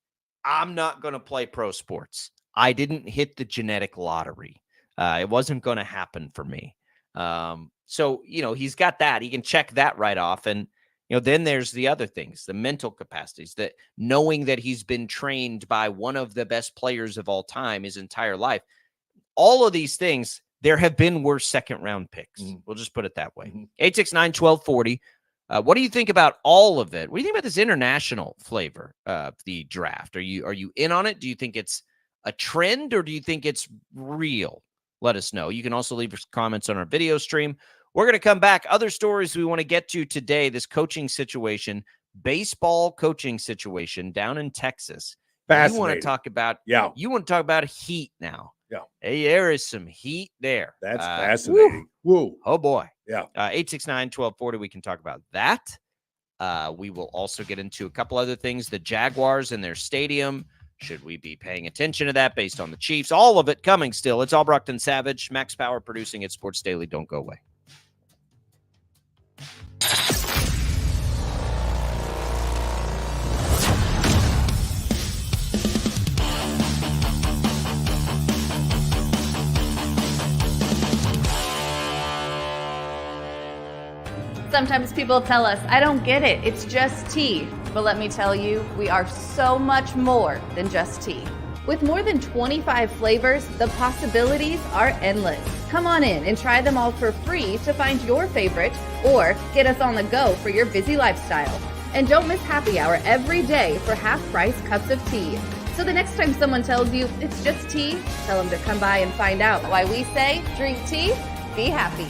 I'm not going to play pro sports. I didn't hit the genetic lottery. It wasn't going to happen for me. So, he's got that. He can check that right off. And, then there's the other things, the mental capacities, that knowing that he's been trained by one of the best players of all time his entire life. All of these things, there have been worse second-round picks. Mm-hmm. We'll just put it that way. 869-1240. What do you think about all of it? What do you think about this international flavor of the draft? Are you in on it? Do you think it's a trend or do you think it's real? Let us know. You can also leave comments on our video stream. We're going to come back. Other stories we want to get to today, this coaching situation, baseball coaching situation down in Texas. You want to talk about heat now. Yeah. Hey, there is some heat there. That's fascinating. Woo. Oh, boy. Yeah. 869-1240. We can talk about that. We will also get into a couple other things. The Jaguars and their stadium. Should we be paying attention to that based on the Chiefs? All of it coming still. It's Albrecht and Savage. Max Power producing at Sports Daily. Don't go away. Sometimes people tell us, I don't get it, it's just tea. But let me tell you, we are so much more than just tea. With more than 25 flavors, the possibilities are endless. Come on in and try them all for free to find your favorite or get us on the go for your busy lifestyle. And don't miss happy hour every day for half-price cups of tea. So the next time someone tells you it's just tea, tell them to come by and find out why we say drink tea Be happy.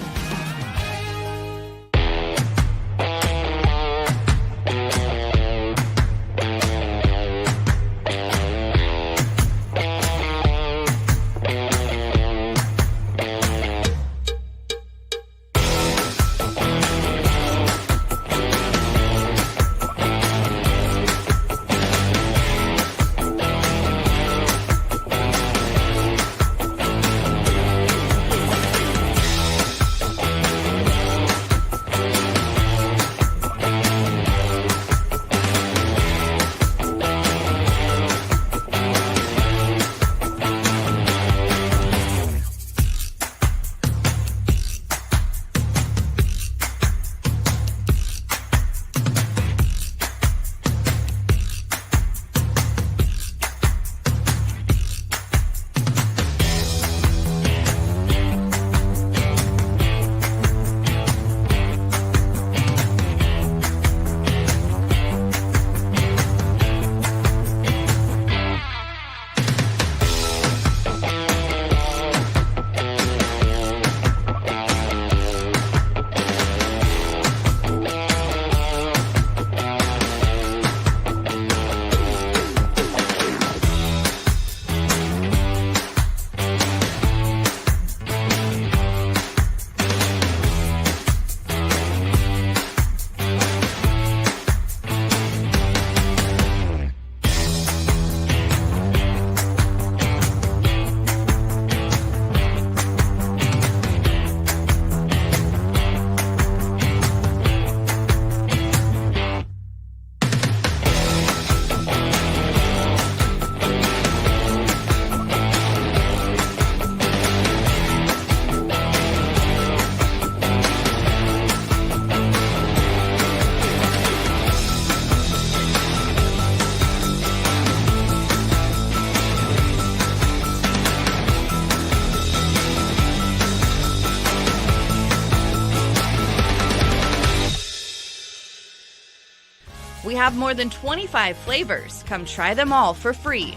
We have more than 25 flavors. Come try them all for free.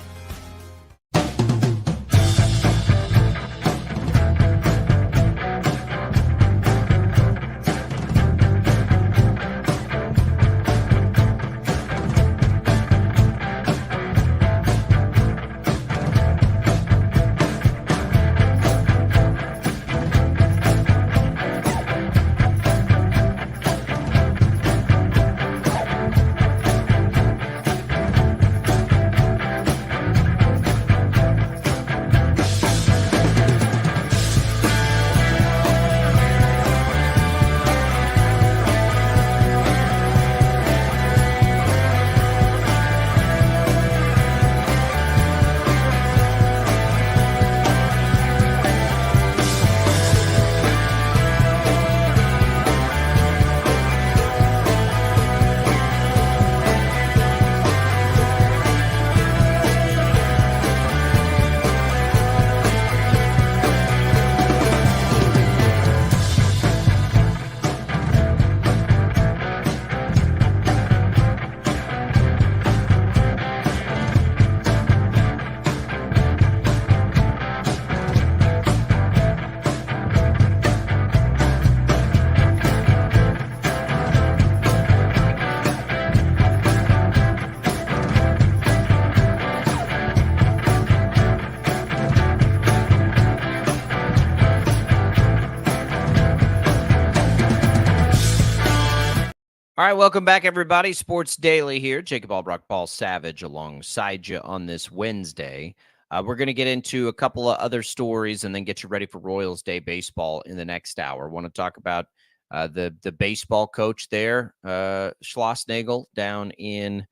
All right, welcome back, everybody. Sports Daily here. Jacob Albrock, Paul Savage alongside you on this Wednesday. We're going to get into a couple of other stories and then get you ready for Royals Day baseball in the next hour. Want to talk about the baseball coach there, Schlossnagle, down in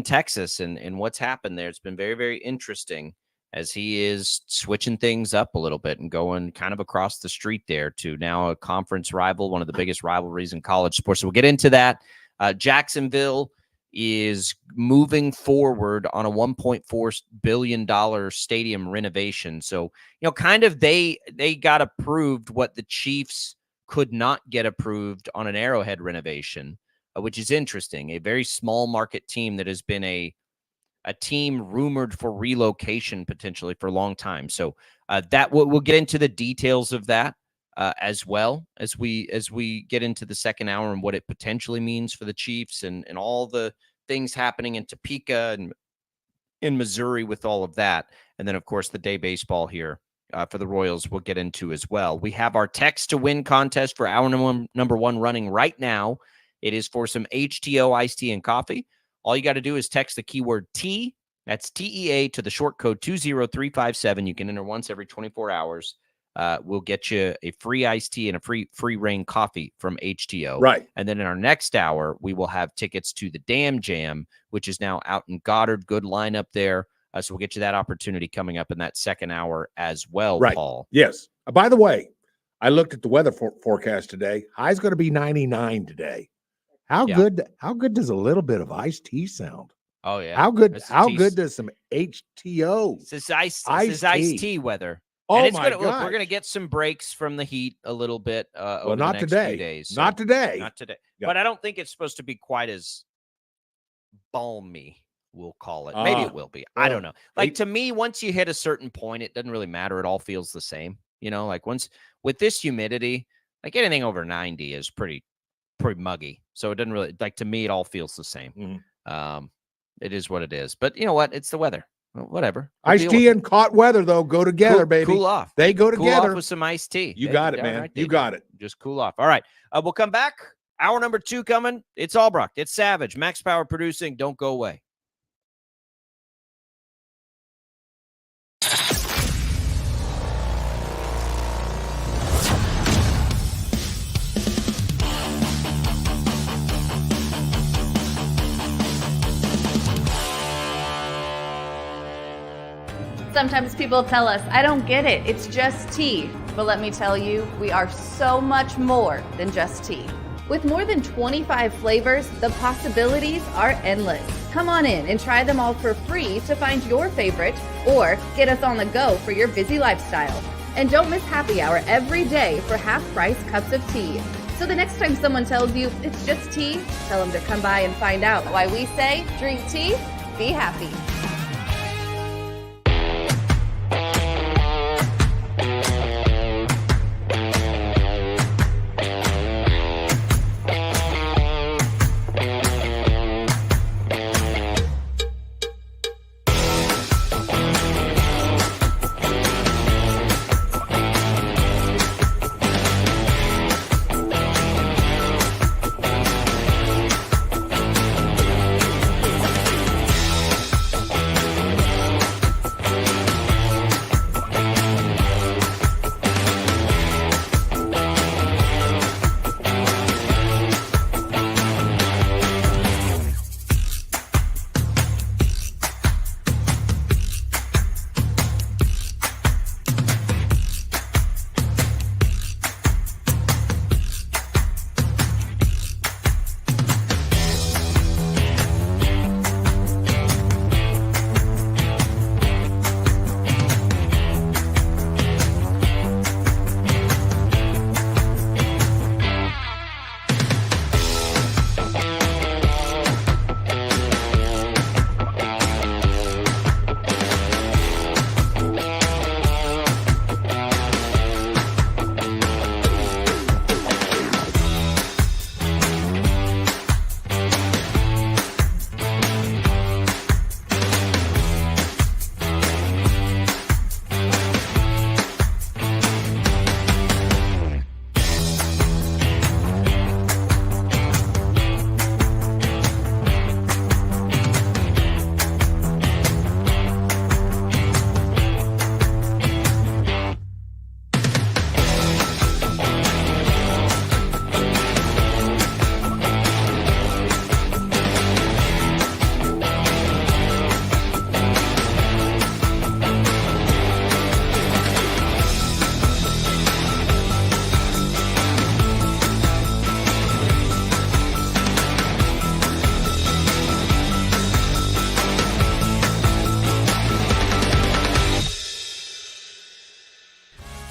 Texas, and what's happened there. It's been very, very interesting as he is switching things up a little bit and going kind of across the street there to now a conference rival, one of the biggest rivalries in college sports. So we'll get into that. Jacksonville is moving forward on a $1.4 billion stadium renovation. So, kind of they got approved what the Chiefs could not get approved on an Arrowhead renovation, which is interesting. A very small market team that has been a team rumored for relocation potentially for a long time. So that we'll get into the details of that. as well as we get into the second hour and what it potentially means for the Chiefs and all the things happening in Topeka and in Missouri with all of that. And then, of course, the day baseball here for the Royals we'll get into as well. We have our text to win contest for hour number one running right now. It is for some HTO iced tea and coffee. All you got to do is text the keyword T, that's TEA, to the short code 20357. You can enter once every 24 hours. We'll get you a free iced tea and a free rain coffee from HTO. Right. And then in our next hour, we will have tickets to the Damn Jam, which is now out in Goddard. Good lineup there. So we'll get you that opportunity coming up in that second hour as well, Right. Paul. Yes. By the way, I looked at the weather forecast today. High's going to be 99 today. How good does a little bit of iced tea sound? Oh, yeah. How good That's good does some HTO? This is iced tea weather. Oh and it's my gonna, look, we're gosh. going to get some breaks from the heat a little bit over Well, not the next today. few days. So Not today. Not today. Yeah. But I don't think it's supposed to be quite as balmy, we'll call it. Maybe it will be. I don't know. Like, to me, once you hit a certain point, it doesn't really matter. It all feels the same. You know, like once with this humidity, like anything over 90 is pretty muggy. So it doesn't really, like, to me, it all feels the same. Mhm. It is what it is. But you know what? It's the weather. Well, whatever. Iced tea and hot weather, though, go together, baby. Cool off. They go Cool together. off with some iced tea. You got it, man. You got it. Just cool off. All right. We'll come back. Hour number 2 coming. It's Albrocht. It's Savage. Max Power producing. Don't go away. Sometimes people tell us, I don't get it, it's just tea. But let me tell you, we are so much more than just tea. With more than 25 flavors, the possibilities are endless. Come on in and try them all for free to find your favorite or get us on the go for your busy lifestyle. And don't miss happy hour every day for half-price cups of tea. So the next time someone tells you it's just tea, tell them to come by and find out why we say drink tea, be happy.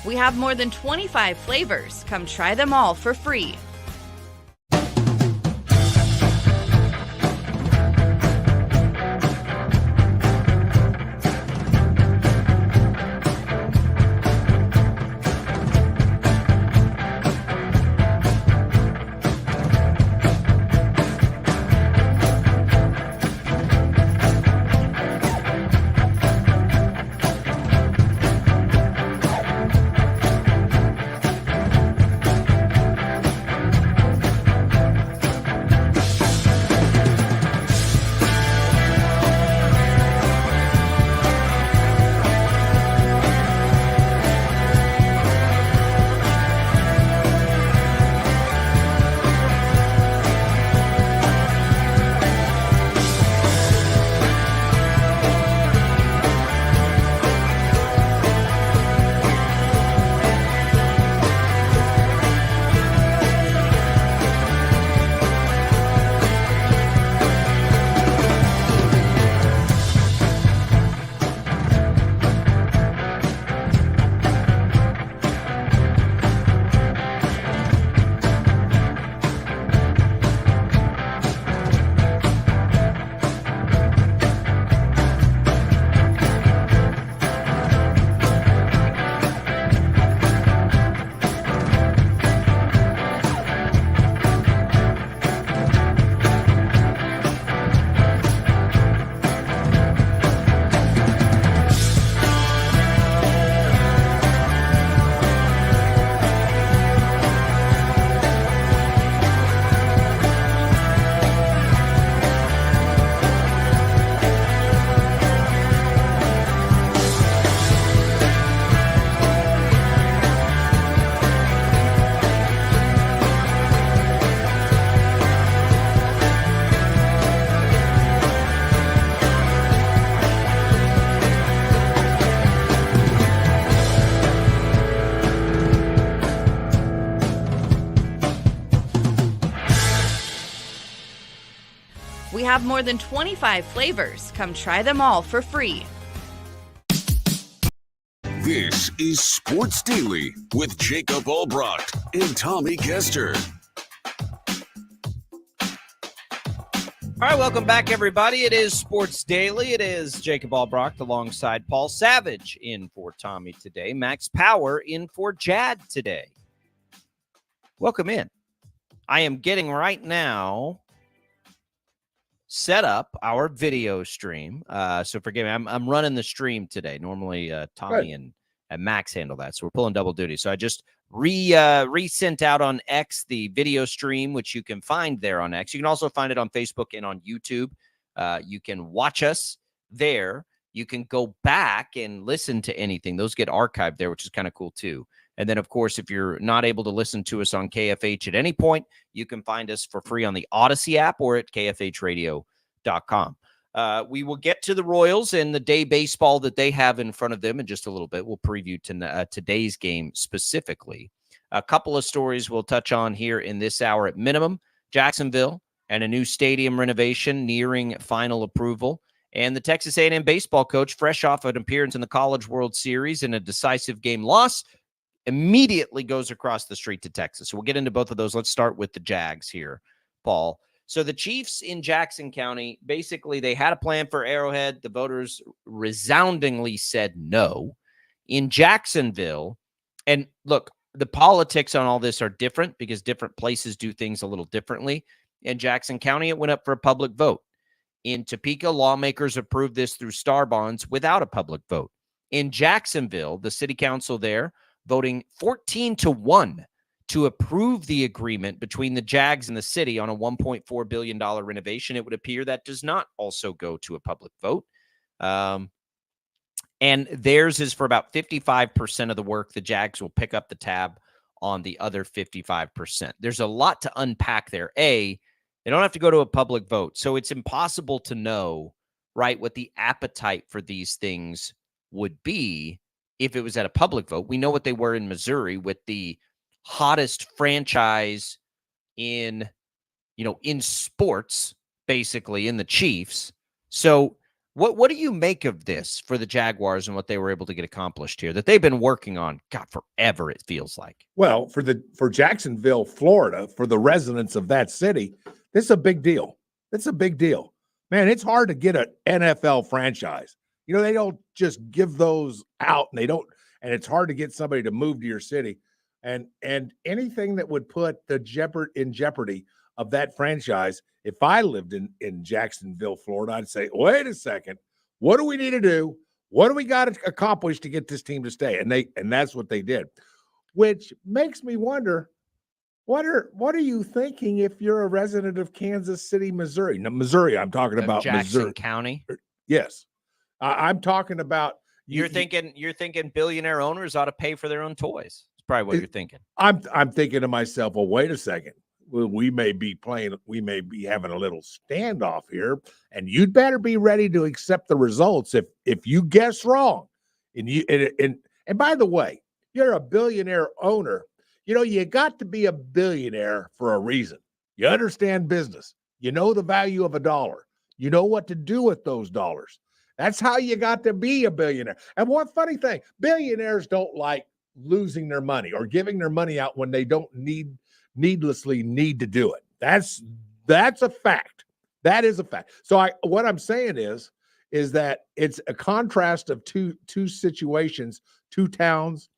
We have more than 25 flavors. Come try them all for free. We have more than 25 flavors. Come try them all for free. This is Sports Daily with Jacob Albrocht and Tommy Kester. All right, welcome back, everybody. It is Sports Daily. It is Jacob Albrocht alongside Paul Savage in for Tommy today. Max Power in for Jad today. Welcome in. I am getting right now set up our video stream. So forgive me, I'm running the stream today. Normally, Tommy and Max handle that, so we're pulling double duty. So I just resent out on X the video stream, which you can find there on X. You can also find it on Facebook and on YouTube. You can watch us there. You can go back and listen to anything. Those get archived there, which is kind of cool too. And then, of course, if you're not able to listen to us on KFH at any point, you can find us for free on the Odyssey app or at kfhradio.com. We will get to the Royals and the day baseball that they have in front of them in just a little bit. We'll preview today's game specifically. A couple of stories we'll touch on here in this hour at minimum. Jacksonville and a new stadium renovation nearing final approval. And the Texas A&M baseball coach, fresh off an appearance in the College World Series in a decisive game loss, immediately goes across the street to Texas. So we'll get into both of those. Let's start with the Jags here, Paul. So the Chiefs in Jackson County, basically they had a plan for Arrowhead. The voters resoundingly said no. In Jacksonville, and look, the politics on all this are different because different places do things a little differently. In Jackson County, it went up for a public vote. In Topeka, lawmakers approved this through star bonds without a public vote. In Jacksonville, the city council there voting 14-1 to approve the agreement between the Jags and the city on a $1.4 billion renovation. It would appear that does not also go to a public vote. And theirs is for about 55% of the work. The Jags will pick up the tab on the other 55%. There's a lot to unpack there. They don't have to go to a public vote. So it's impossible to know, right, what the appetite for these things would be if it was at a public vote. We know what they were in Missouri with the hottest franchise in sports, basically, in the Chiefs. So what do you make of this for the Jaguars and what they were able to get accomplished here that they've been working on, God, forever, it feels like? Well, for Jacksonville, Florida, for the residents of that city, this is a big deal. It's a big deal. Man, it's hard to get an NFL franchise. They don't just give those out, and it's hard to get somebody to move to your city. And anything that would put the jeopardy of that franchise, if I lived in Jacksonville, Florida, I'd say, wait a second, what do we need to do? What do we got to accomplish to get this team to stay? And that's what they did, which makes me wonder, what are you thinking if you're a resident of Kansas City, Missouri? Now, Missouri, I'm talking about Jackson Missouri County. Yes, I'm talking about. You're thinking billionaire owners ought to pay for their own toys. It's probably what you're thinking. I'm thinking to myself, well, wait a second. We may be having a little standoff here, and you'd better be ready to accept the results if you guess wrong. And by the way, you're a billionaire owner. You got to be a billionaire for a reason. You understand business. You know the value of a dollar. You know what to do with those dollars. That's how you got to be a billionaire. And one funny thing, billionaires don't like losing their money or giving their money out when they don't needlessly need to do it. That's a fact. That is a fact. So what I'm saying is that it's a contrast of two situations, two towns,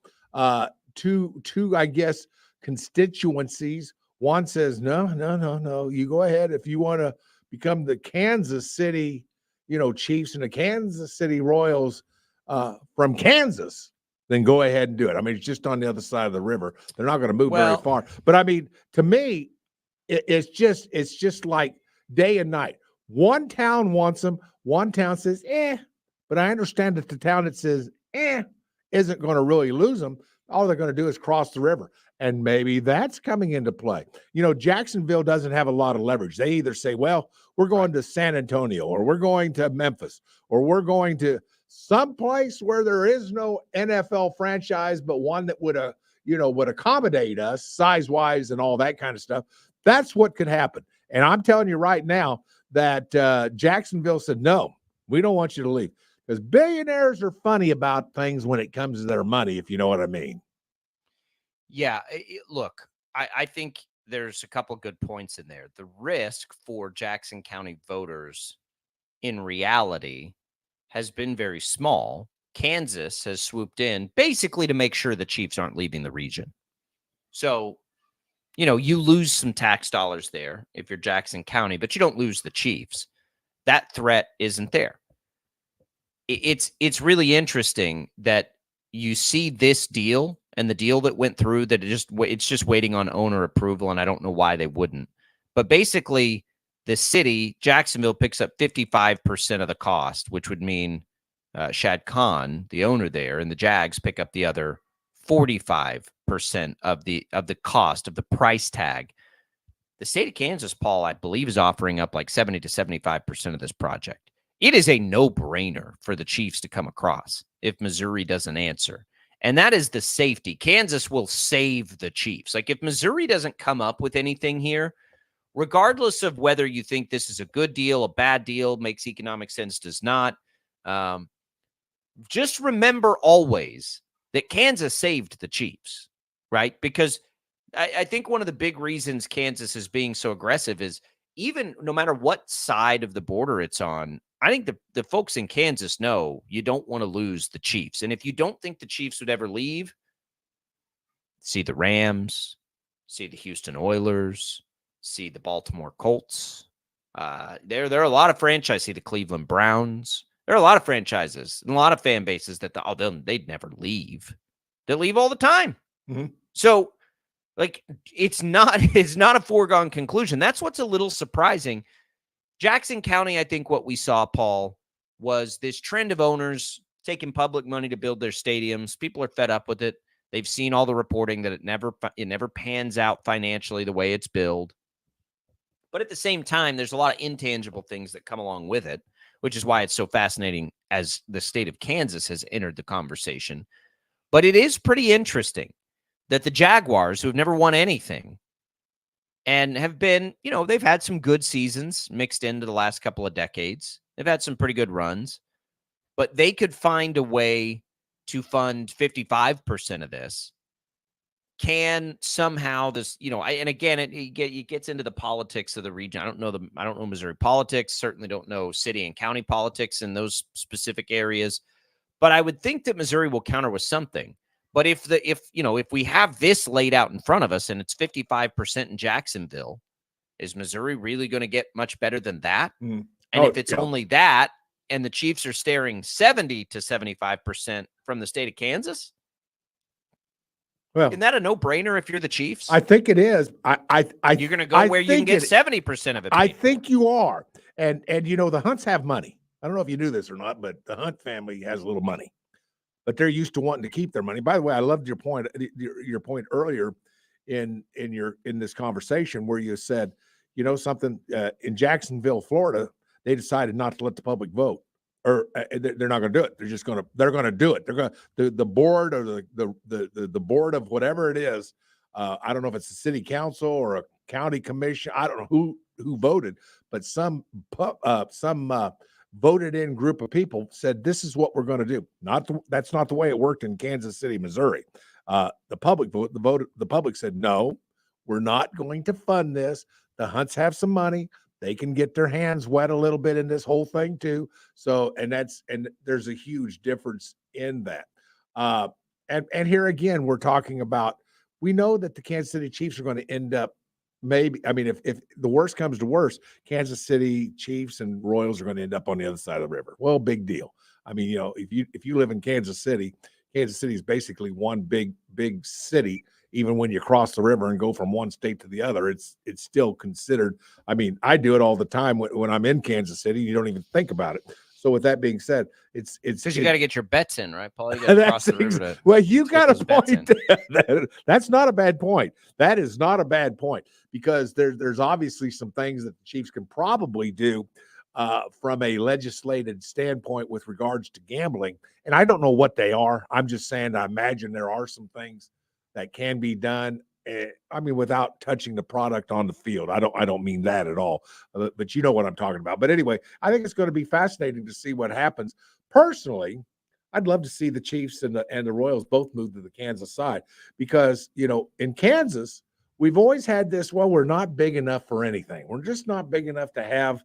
two, I guess, constituencies. One says, no, you go ahead. If you want to become the Kansas City, Chiefs and the Kansas City Royals from Kansas, then go ahead and do it. I mean, it's just on the other side of the river. They're not going to move very far. But I mean, to me, it's just like day and night. One town wants them. One town says, but I understand that the town that says, isn't going to really lose them. All they're going to do is cross the river. And maybe that's coming into play. Jacksonville doesn't have a lot of leverage. They either say, well, we're going to San Antonio, or we're going to Memphis, or we're going to someplace where there is no NFL franchise, but one that would accommodate us size-wise and all that kind of stuff. That's what could happen. And I'm telling you right now, that Jacksonville said, no, we don't want you to leave. Because billionaires are funny about things when it comes to their money, if you know what I mean. Yeah, look, I think there's a couple good points in there. The risk for Jackson County voters in reality has been very small. Kansas has swooped in basically to make sure the Chiefs aren't leaving the region. So, you lose some tax dollars there if you're Jackson County, but you don't lose the Chiefs. That threat isn't there. It's really interesting that you see this deal and the deal that went through that it's just waiting on owner approval, and I don't know why they wouldn't. But basically, the city, Jacksonville, picks up 55% of the cost, which would mean Shad Khan, the owner there, and the Jags pick up the other 45% of the cost of the price tag. The state of Kansas, Paul, I believe, is offering up like 70 to 75% of this project. It is a no-brainer for the Chiefs to come across if Missouri doesn't answer. And that is the safety. Kansas will save the Chiefs. Like, if Missouri doesn't come up with anything here, regardless of whether you think this is a good deal, a bad deal, makes economic sense, does not, just remember always that Kansas saved the Chiefs, right? Because I think one of the big reasons Kansas is being so aggressive is even no matter what side of the border it's on, I think the folks in Kansas know you don't want to lose the Chiefs. And if you don't think the Chiefs would ever leave, see the Rams, see the Houston Oilers, see the Baltimore Colts. There are a lot of franchises. See the Cleveland Browns. There are a lot of franchises and a lot of fan bases that they'd never leave. They leave all the time. Mm-hmm. So, like, it's not a foregone conclusion. That's what's a little surprising. Jackson County, I think what we saw, Paul, was this trend of owners taking public money to build their stadiums. People are fed up with it. They've seen all the reporting that it never pans out financially the way it's billed. But at the same time, there's a lot of intangible things that come along with it, which is why it's so fascinating as the state of Kansas has entered the conversation. But it is pretty interesting that the Jaguars, who have never won anything, and have been, they've had some good seasons mixed into the last couple of decades. They've had some pretty good runs, but they could find a way to fund 55% of this. Can somehow this, and again, it gets into the politics of the region. I don't know Missouri politics, certainly don't know city and county politics in those specific areas, but I would think that Missouri will counter with something. But if we have this laid out in front of us and it's 55% in Jacksonville, is Missouri really going to get much better than that? And if it's only that, and the Chiefs are staring 70 to 75% from the state of Kansas, well, isn't that a no-brainer if you're the Chiefs? I think it is. You're going to go where you can get 70% of it. I think you are. And the Hunts have money. I don't know if you knew this or not, but the Hunt family has a little money. But they're used to wanting to keep their money. By the way, I loved your point earlier in this conversation where you said, something in Jacksonville, Florida, they decided not to let the public vote, or they're not going to do it. They're going to do it. They're going to the board or the board of whatever it is. I don't know if it's the city council or a county commission. I don't know who voted, but some voted in group of people said, this is what we're going to do. That's not the way it worked in Kansas City, Missouri. The public said, no, we're not going to fund this. The Hunts have some money. They can get their hands wet a little bit in this whole thing too. So, and there's a huge difference in that. And here again, we're talking about, we know that the Kansas City Chiefs are going to end up if the worst comes to worst, Kansas City Chiefs and Royals are going to end up on the other side of the river. Well, big deal. If you live in Kansas City is basically one big city. Even when you cross the river and go from one state to the other, it's still considered. I do it all the time when I'm in Kansas City. You don't even think about it. So with that being said, it's because you got to get your bets in, right, Paul? You got to cross the river. Well, you got a point there. That's not a bad point. That is not a bad point, because there's obviously some things that the Chiefs can probably do from a legislated standpoint with regards to gambling. And I don't know what they are. I'm just saying, I imagine there are some things that can be done. I mean, without touching the product on the field. I don't mean that at all, but you know what I'm talking about. But anyway, I think it's going to be fascinating to see what happens. Personally, I'd love to see the Chiefs and the Royals both move to the Kansas side because, in Kansas, we've always had this, well, we're not big enough for anything. We're just not big enough to have,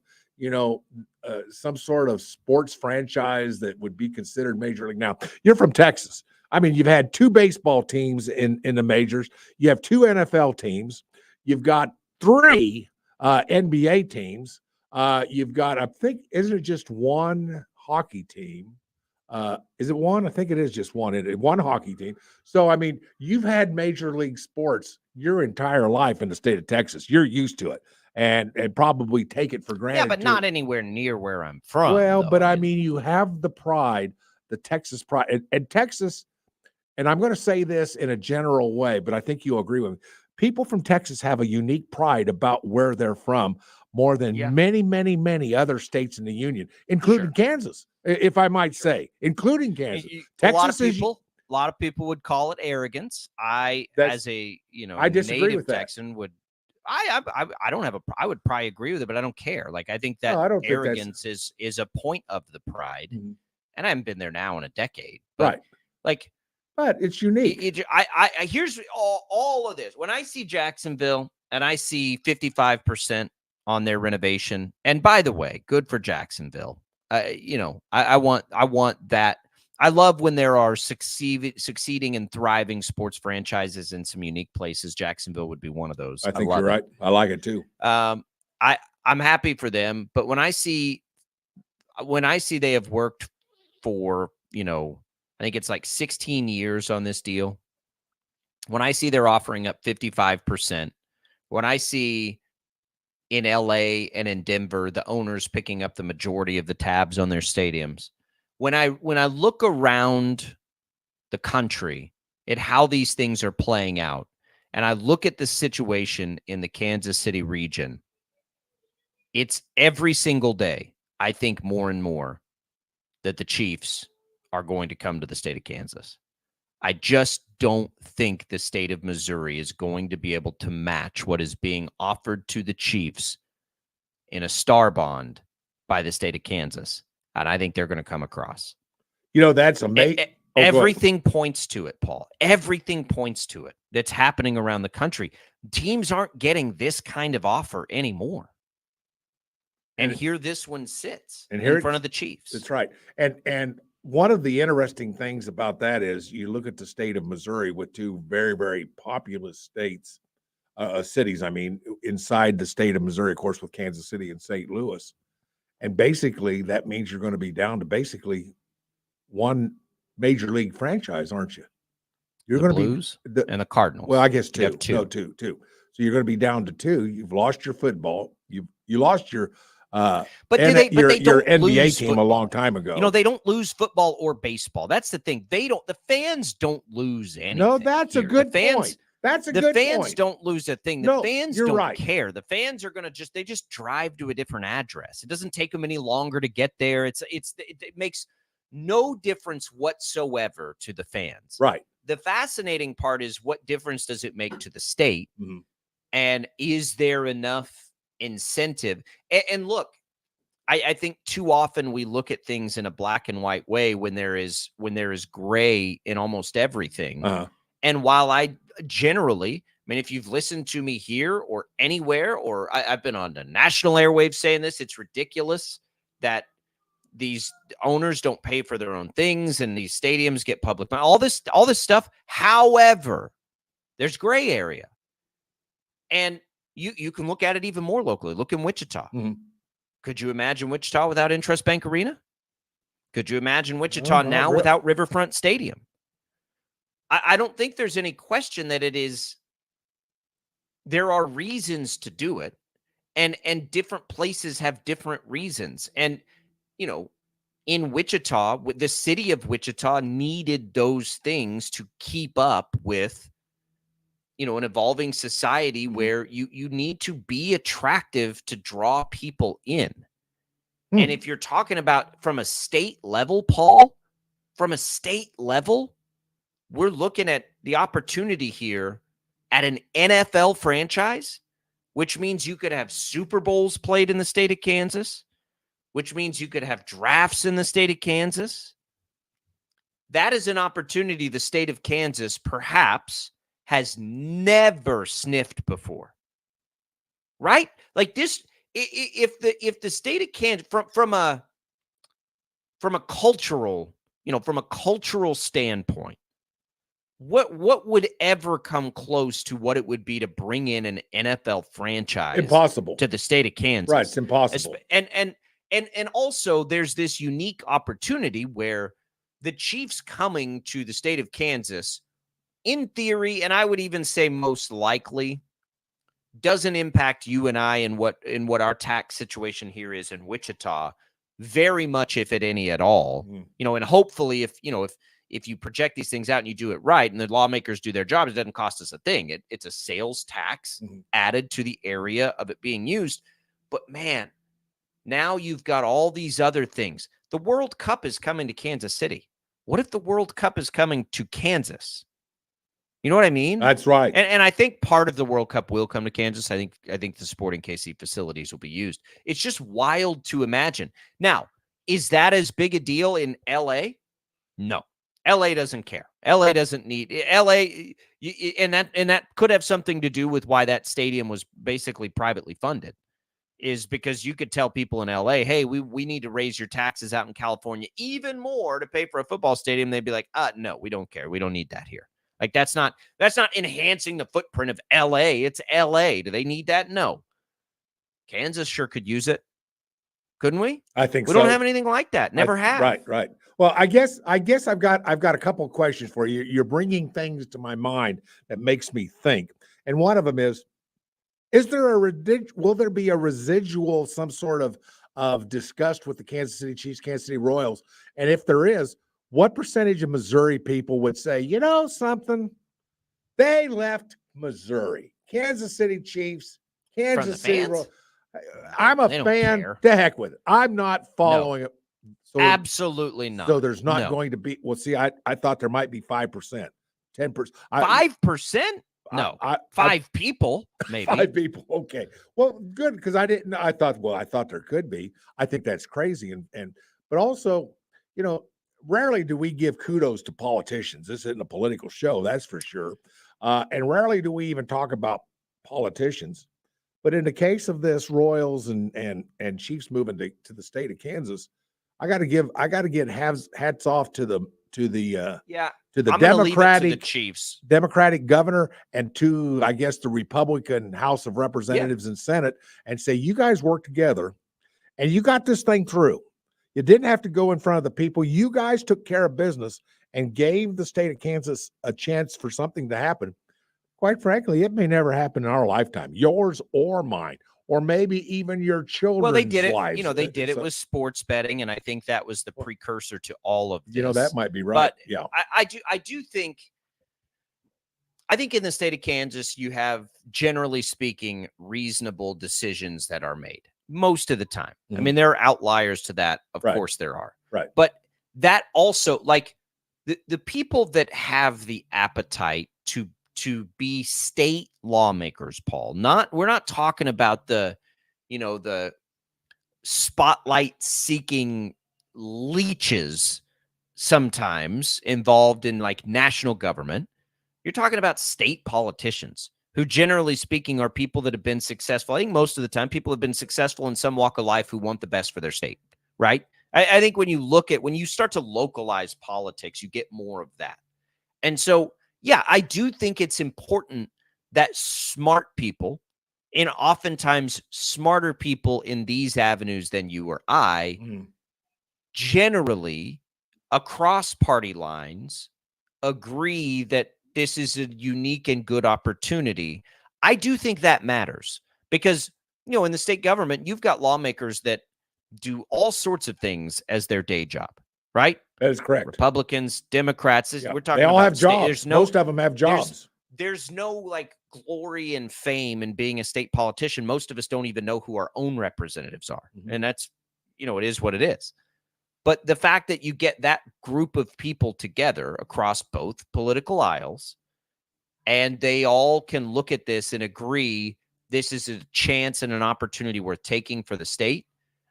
some sort of sports franchise that would be considered major league. Now, you're from Texas. I mean, you've had 2 baseball teams in the majors. You have 2 NFL teams. You've got 3 NBA teams. You've got, I think, isn't it just 1 hockey team? Is it 1? I think it is just 1. 1 hockey team. So, I mean, you've had major league sports your entire life in the state of Texas. You're used to it and probably take it for granted. Yeah, but not anywhere near where I'm from. Well, though. but I mean, you have the pride, the Texas pride, and Texas. And I'm going to say this in a general way, but I think you'll agree with me. People from Texas have a unique pride about where they're from more than many, many, many other states in the union, including Kansas, if I might say, including Kansas. Texas a lot of people would call it arrogance. I disagree native with Texan would. I don't have I would probably agree with it, but I don't care. Like I think that arrogance is a point of the pride, and I haven't been there now in a decade. But but it's unique. Here's all of this. When I see Jacksonville and I see 55% on their renovation, and by the way, good for Jacksonville. I want that. I love when there are succeeding and thriving sports franchises in some unique places. Jacksonville would be one of those. I think you're right. I like it too. I'm happy for them, but when I see they have worked for, I think it's like 16 years on this deal. When I see they're offering up 55%, when I see in LA and in Denver, the owners picking up the majority of the tabs on their stadiums, when I look around the country at how these things are playing out, and I look at the situation in the Kansas City region, it's every single day, I think more and more that the Chiefs are going to come to the state of Kansas. I just don't think the state of Missouri is going to be able to match what is being offered to the Chiefs in a star bond by the state of Kansas. And I think they're going to come across. That's amazing. Everything points to it, Paul. Everything points to it that's happening around the country. Teams aren't getting this kind of offer anymore. And here this one sits in front of the Chiefs. That's right. And one of the interesting things about that is you look at the state of Missouri with 2 very, very populous cities. I mean, inside the state of Missouri, of course, with Kansas City and St. Louis. And basically, that means you're going to be down to basically 1 major league franchise, aren't you? You're going to be Blues and the Cardinals. Well, I guess 2. You have 2. No, 2. So you're going to be down to 2. You've lost your football. You lost your but they don't your NBA team football. A long time ago. They don't lose football or baseball. That's the thing. The fans don't lose anything. No, that's here. A good point. That's a good point. The fans don't lose a thing. The fans don't care. The fans are going to they just drive to a different address. It doesn't take them any longer to get there. It makes no difference whatsoever to the fans. Right. The fascinating part is what difference does it make to the state? Mm-hmm. And is there enough incentive? And look, I think too often we look at things in a black and white way when there is gray in almost everything. Uh-huh. And while I generally, if you've listened to me here or anywhere, or I've been on the national airwaves saying this, it's ridiculous that these owners don't pay for their own things and these stadiums get public money, all this stuff. However, there's gray area. And you can look at it even more locally. Look in Wichita. Mm-hmm. Could you imagine Wichita without Intrust Bank Arena? Could you imagine Wichita now without Riverfront Stadium? I don't think there's any question that there are reasons to do it, and different places have different reasons. And, in Wichita, the city of Wichita needed those things to keep up with, an evolving society where you need to be attractive to draw people in. And if you're talking about from a state level, Paul, we're looking at the opportunity here at an NFL franchise, which means you could have Super Bowls played in the state of Kansas, which means you could have drafts in the state of Kansas. That is an opportunity the state of Kansas perhaps has never sniffed before. Right? Like this, if the state of Kansas from a cultural, from a cultural standpoint, what would ever come close to what it would be to bring in an NFL franchise Impossible. to the state of Kansas? Right, it's impossible. And also there's this unique opportunity where the Chiefs coming to the state of Kansas, in theory, and I would even say most likely, doesn't impact you and I and what our tax situation here is in Wichita very much, if at any at all. And hopefully if you project these things out and you do it right and the lawmakers do their job, it doesn't cost us a thing. It's a sales tax added to the area of it being used. But man, now you've got all these other things. The World Cup is coming to Kansas City. What if the World Cup is coming to Kansas? You know what I mean? That's right. And I think part of the World Cup will come to Kansas. I think the Sporting KC facilities will be used. It's just wild to imagine. Now, is that as big a deal in LA? No. LA doesn't care. LA doesn't need LA, and that could have something to do with why that stadium was basically privately funded, is because you could tell people in LA, hey, we need to raise your taxes out in California even more to pay for a football stadium. They'd be like, no, we don't care. We don't need that here. Like that's not enhancing the footprint of LA. It's LA. Do they need that? No. Kansas sure could use it. Couldn't we? I think we so. don't have anything like that. Never have. Right. Well, I guess I've got a couple of questions for you. You're bringing things to my mind that makes me think. And one of them is there will there be a residual, some sort of disgust with the Kansas City Chiefs, Kansas City Royals? And if there is, what percentage of Missouri people would say, you know something, they left Missouri, Kansas City Chiefs, Kansas City Royals. I'm a fan. Care. To heck with it. I'm not following it. So, absolutely not. So there's not going to be. Well, see, I thought there might be 5%, 10%. 5%? No, 5 people, maybe 5 people. Okay, well, good, because I thought there could be. I think that's crazy, but also, rarely do we give kudos to politicians. This isn't a political show, that's for sure. And rarely do we even talk about politicians. But in the case of this Royals and Chiefs moving to the state of Kansas, I got to get hats off to the Democratic governor and to, I guess, the Republican House of Representatives and Senate, and say, you guys work together and you got this thing through. You didn't have to go in front of the people. You guys took care of business and gave the state of Kansas a chance for something to happen. Quite frankly, it may never happen in our lifetime, yours or mine, or maybe even your children's Well, they did it. lives. They did it with sports betting, and I think that was the precursor to all of this. That might be right. But yeah, I do think. I think in the state of Kansas, you have, generally speaking, reasonable decisions that are made most of the time. I mean, there are outliers to that. Of course there are. Right. But that also, like the people that have the appetite to be state lawmakers, Paul, we're not talking about the spotlight seeking leeches sometimes involved in like national government. You're talking about state politicians who, generally speaking, are people that have been successful. I think most of the time people have been successful in some walk of life who want the best for their state, right? I think when you start to localize politics, you get more of that. And so, yeah, I do think it's important that smart people, and oftentimes smarter people in these avenues than you or I, generally across party lines, agree that this is a unique and good opportunity. I do think that matters because, in the state government, you've got lawmakers that do all sorts of things as their day job, right? That is correct. Republicans, Democrats, we're talking they all about have jobs. Most of them have jobs. There's no like glory and fame in being a state politician. Most of us don't even know who our own representatives are. And that's, it is what it is. But the fact that you get that group of people together across both political aisles, and they all can look at this and agree this is a chance and an opportunity worth taking for the state,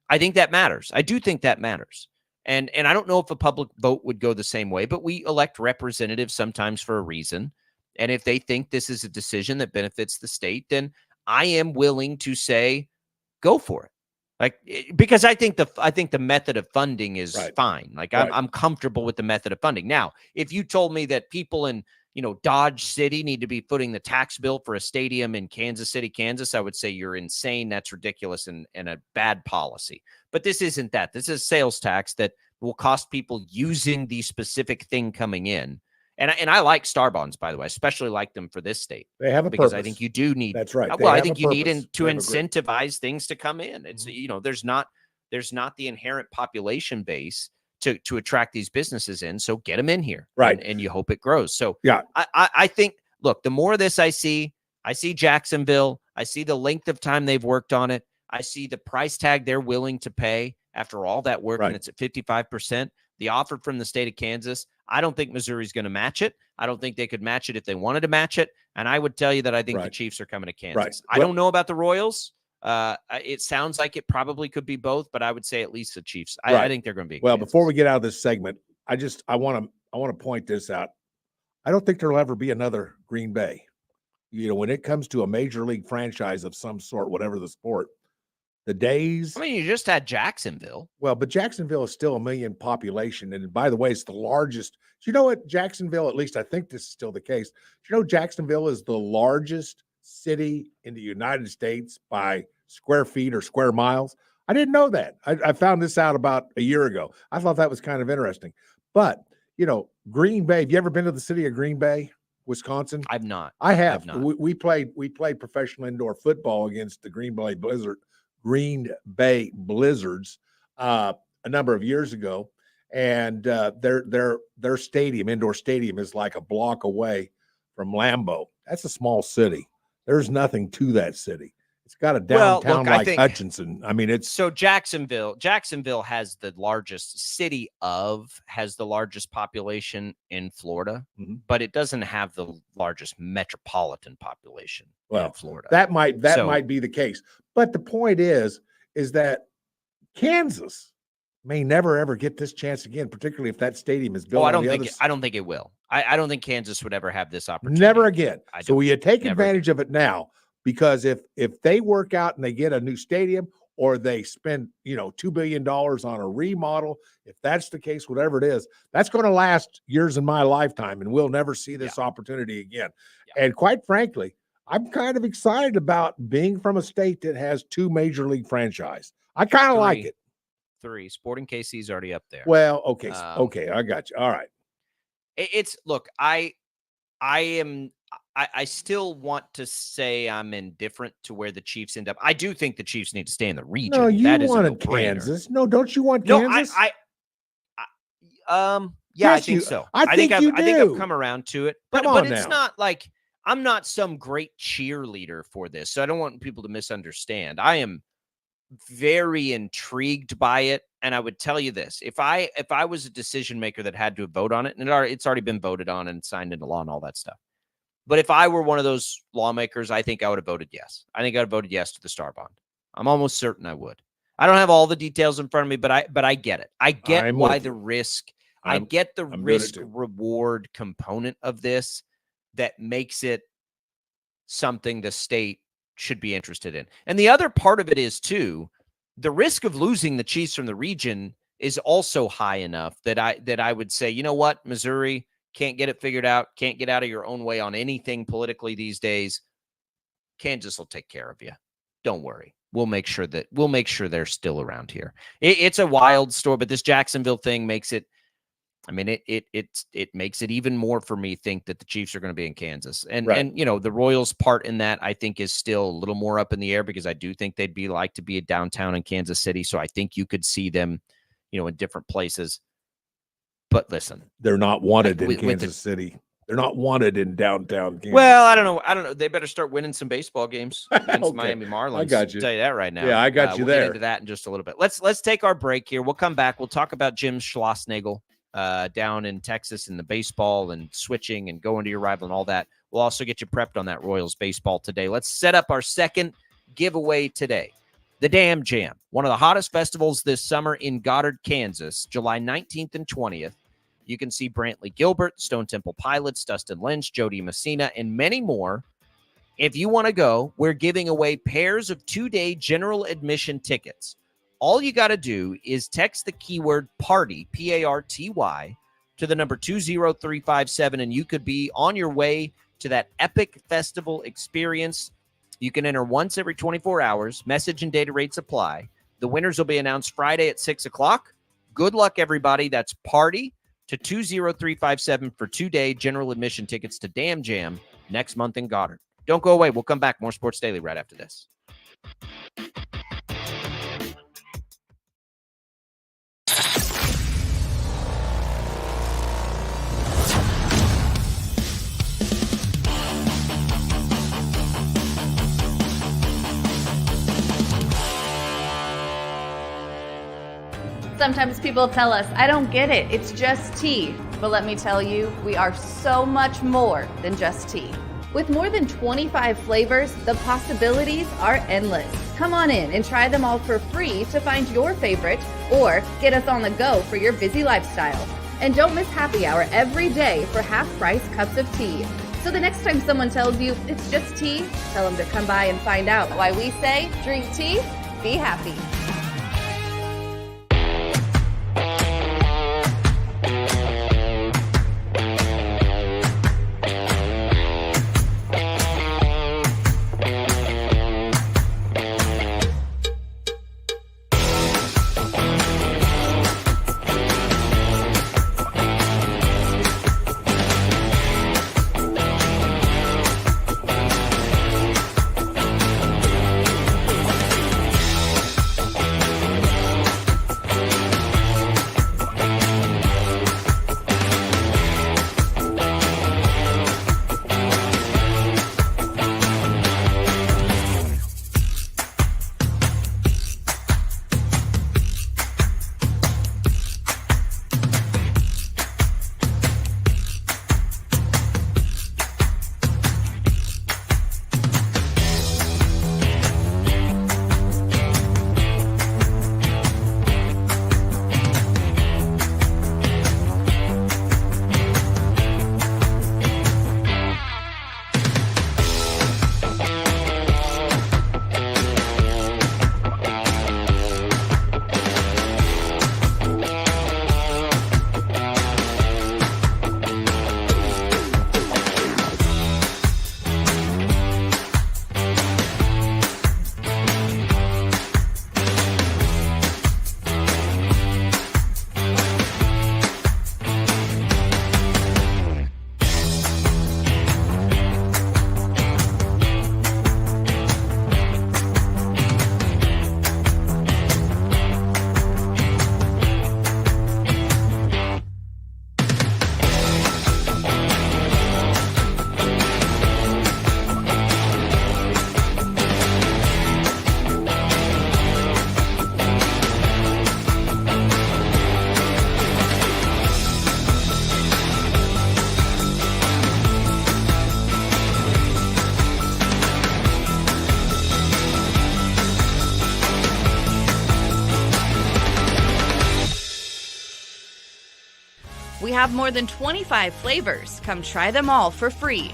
I think that matters. I do think that matters. And I don't know if a public vote would go the same way, but we elect representatives sometimes for a reason. And if they think this is a decision that benefits the state, then I am willing to say, go for it. Because I think the method of funding is fine. I'm comfortable with the method of funding. Now, if you told me that people in Dodge City need to be footing the tax bill for a stadium in Kansas City, Kansas, I would say you're insane. That's ridiculous and a bad policy. But this isn't that. This is sales tax that will cost people using the specific thing coming in. And I like Star bonds, by the way. I especially like them for this state. They have a because purpose. I think you do need. That's right. Well, I think you need to incentivize things to come in. It's there's not the inherent population base to attract these businesses in. So get them in here, right? And you hope it grows. So yeah, I think. Look, the more of this I see Jacksonville. I see the length of time they've worked on it. I see the price tag they're willing to pay after all that work, and it's at 55%. The offer from the state of Kansas, I don't think Missouri's going to match it. I don't think they could match it if they wanted to match it. And I would tell you that I think the Chiefs are coming to Kansas. I don't know about the Royals. It sounds like it probably could be both, but I would say at least the Chiefs. I think they're going to be. Well, before we get out of this segment, I want to point this out. I don't think there'll ever be another Green Bay. When it comes to a major league franchise of some sort, whatever the sport, the days. I mean, you just had Jacksonville. Well, but Jacksonville is still 1 million population. And by the way, it's the largest. Do you know what? Jacksonville, at least I think this is still the case. Do you know Jacksonville is the largest city in the United States by square feet or square miles? I didn't know that. I found this out about a year ago. I thought that was kind of interesting. But, Green Bay, have you ever been to the city of Green Bay, Wisconsin? I've not. I have. We played professional indoor football against the Green Bay Blizzards a number of years ago, and their stadium, indoor stadium, is like a block away from Lambeau. That's a small city. There's nothing to that city. It's got a downtown Hutchinson. I mean, it's so Jacksonville has the largest population in Florida, but it doesn't have the largest metropolitan population in Florida. That might be the case. But the point is that Kansas may never ever get this chance again, particularly if that stadium is built. I don't think it will. I don't think Kansas would ever have this opportunity. Never again. So you take advantage of it now, because if they work out and they get a new stadium, or they spend $2 billion on a remodel, if that's the case, whatever it is, that's going to last years in my lifetime, and we'll never see this opportunity again. And quite frankly, I'm kind of excited about being from a state that has 2 major league franchise. I kind of like it. 3. Sporting KC's already up there. Well, okay. Okay. I got you. All right. Look, I still want to say I'm indifferent to where the Chiefs end up. I do think the Chiefs need to stay in the region. No, you wanted Kansas. No, don't you want Kansas? I think so. I think I've come around to it. But it's not like I'm not some great cheerleader for this. So I don't want people to misunderstand. I am very intrigued by it. And I would tell you this, if I was a decision maker that had to vote on it, and it's already been voted on and signed into law and all that stuff. But if I were one of those lawmakers, I think I would have voted yes. I think I would have voted yes to the Star bond. I'm almost certain I would. I don't have all the details in front of me, but I get it. I get why the risk. I get the risk reward component of this that makes it something the state should be interested in. And the other part of it is too, the risk of losing the Chiefs from the region is also high enough that I would say, you know what, Missouri can't get it figured out, can't get out of your own way on anything politically these days. Kansas will take care of you. Don't worry. We'll make sure they're still around here. It's a wild story, but this Jacksonville thing makes it. I mean, it makes it even more for me think that the Chiefs are going to be in Kansas, and the Royals part in that I think is still a little more up in the air, because I do think they'd like to be a downtown in Kansas City. So I think you could see them, in different places. But listen, they're not wanted in Kansas City. They're not wanted in downtown Kansas. Well, I don't know. They better start winning some baseball games against Miami Marlins. I got you. I'll tell you that right now. Yeah, I got you we'll there. Get into that in just a little bit. Let's take our break here. We'll come back. We'll talk about Jim Schlossnagle down in Texas and the baseball and switching and going to your rival and all that. We'll also get you prepped on that Royals baseball today. Let's set up our second giveaway today. The Damn Jam, one of the hottest festivals this summer in Goddard, Kansas, July 19th and 20th. You can see Brantley Gilbert, Stone Temple Pilots, Dustin Lynch, Jody Messina, and many more. If you want to go, we're giving away pairs of 2-day general admission tickets. All you got to do is text the keyword PARTY, P-A-R-T-Y, to the number 20357, and you could be on your way to that epic festival experience. You can enter once every 24 hours. Message and data rates apply. The winners will be announced Friday at 6 o'clock. Good luck, everybody. That's PARTY to 20357 for 2-day general admission tickets to Damn Jam next month in Goddard. Don't go away. We'll come back. More Sports Daily right after this. Sometimes people tell us, I don't get it, it's just tea. But let me tell you, we are so much more than just tea. With more than 25 flavors, the possibilities are endless. Come on in and try them all for free to find your favorite or get us on the go for your busy lifestyle. And don't miss happy hour every day for half-price cups of tea. So the next time someone tells you it's just tea, tell them to come by and find out why we say drink tea, be happy. We have more than 25 flavors. Come try them all for free.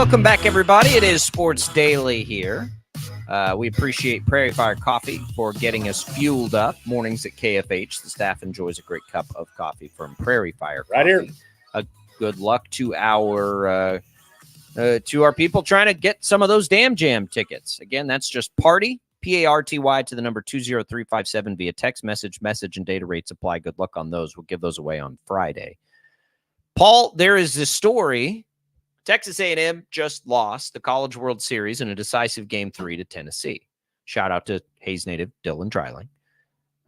Welcome back, everybody. It is Sports Daily here. We appreciate Prairie Fire Coffee for getting us fueled up. Mornings at KFH. The staff enjoys a great cup of coffee from Prairie Fire Coffee. Right here. Good luck to our people trying to get some of those Damn Jam tickets. Again, that's just party, PARTY to the number 20357 via text message, and data rates apply. Good luck on those. We'll give those away on Friday. Paul, there is this story. Texas A&M just lost the College World Series in a decisive Game 3 to Tennessee. Shout out to Hayes native Dylan Dreiling.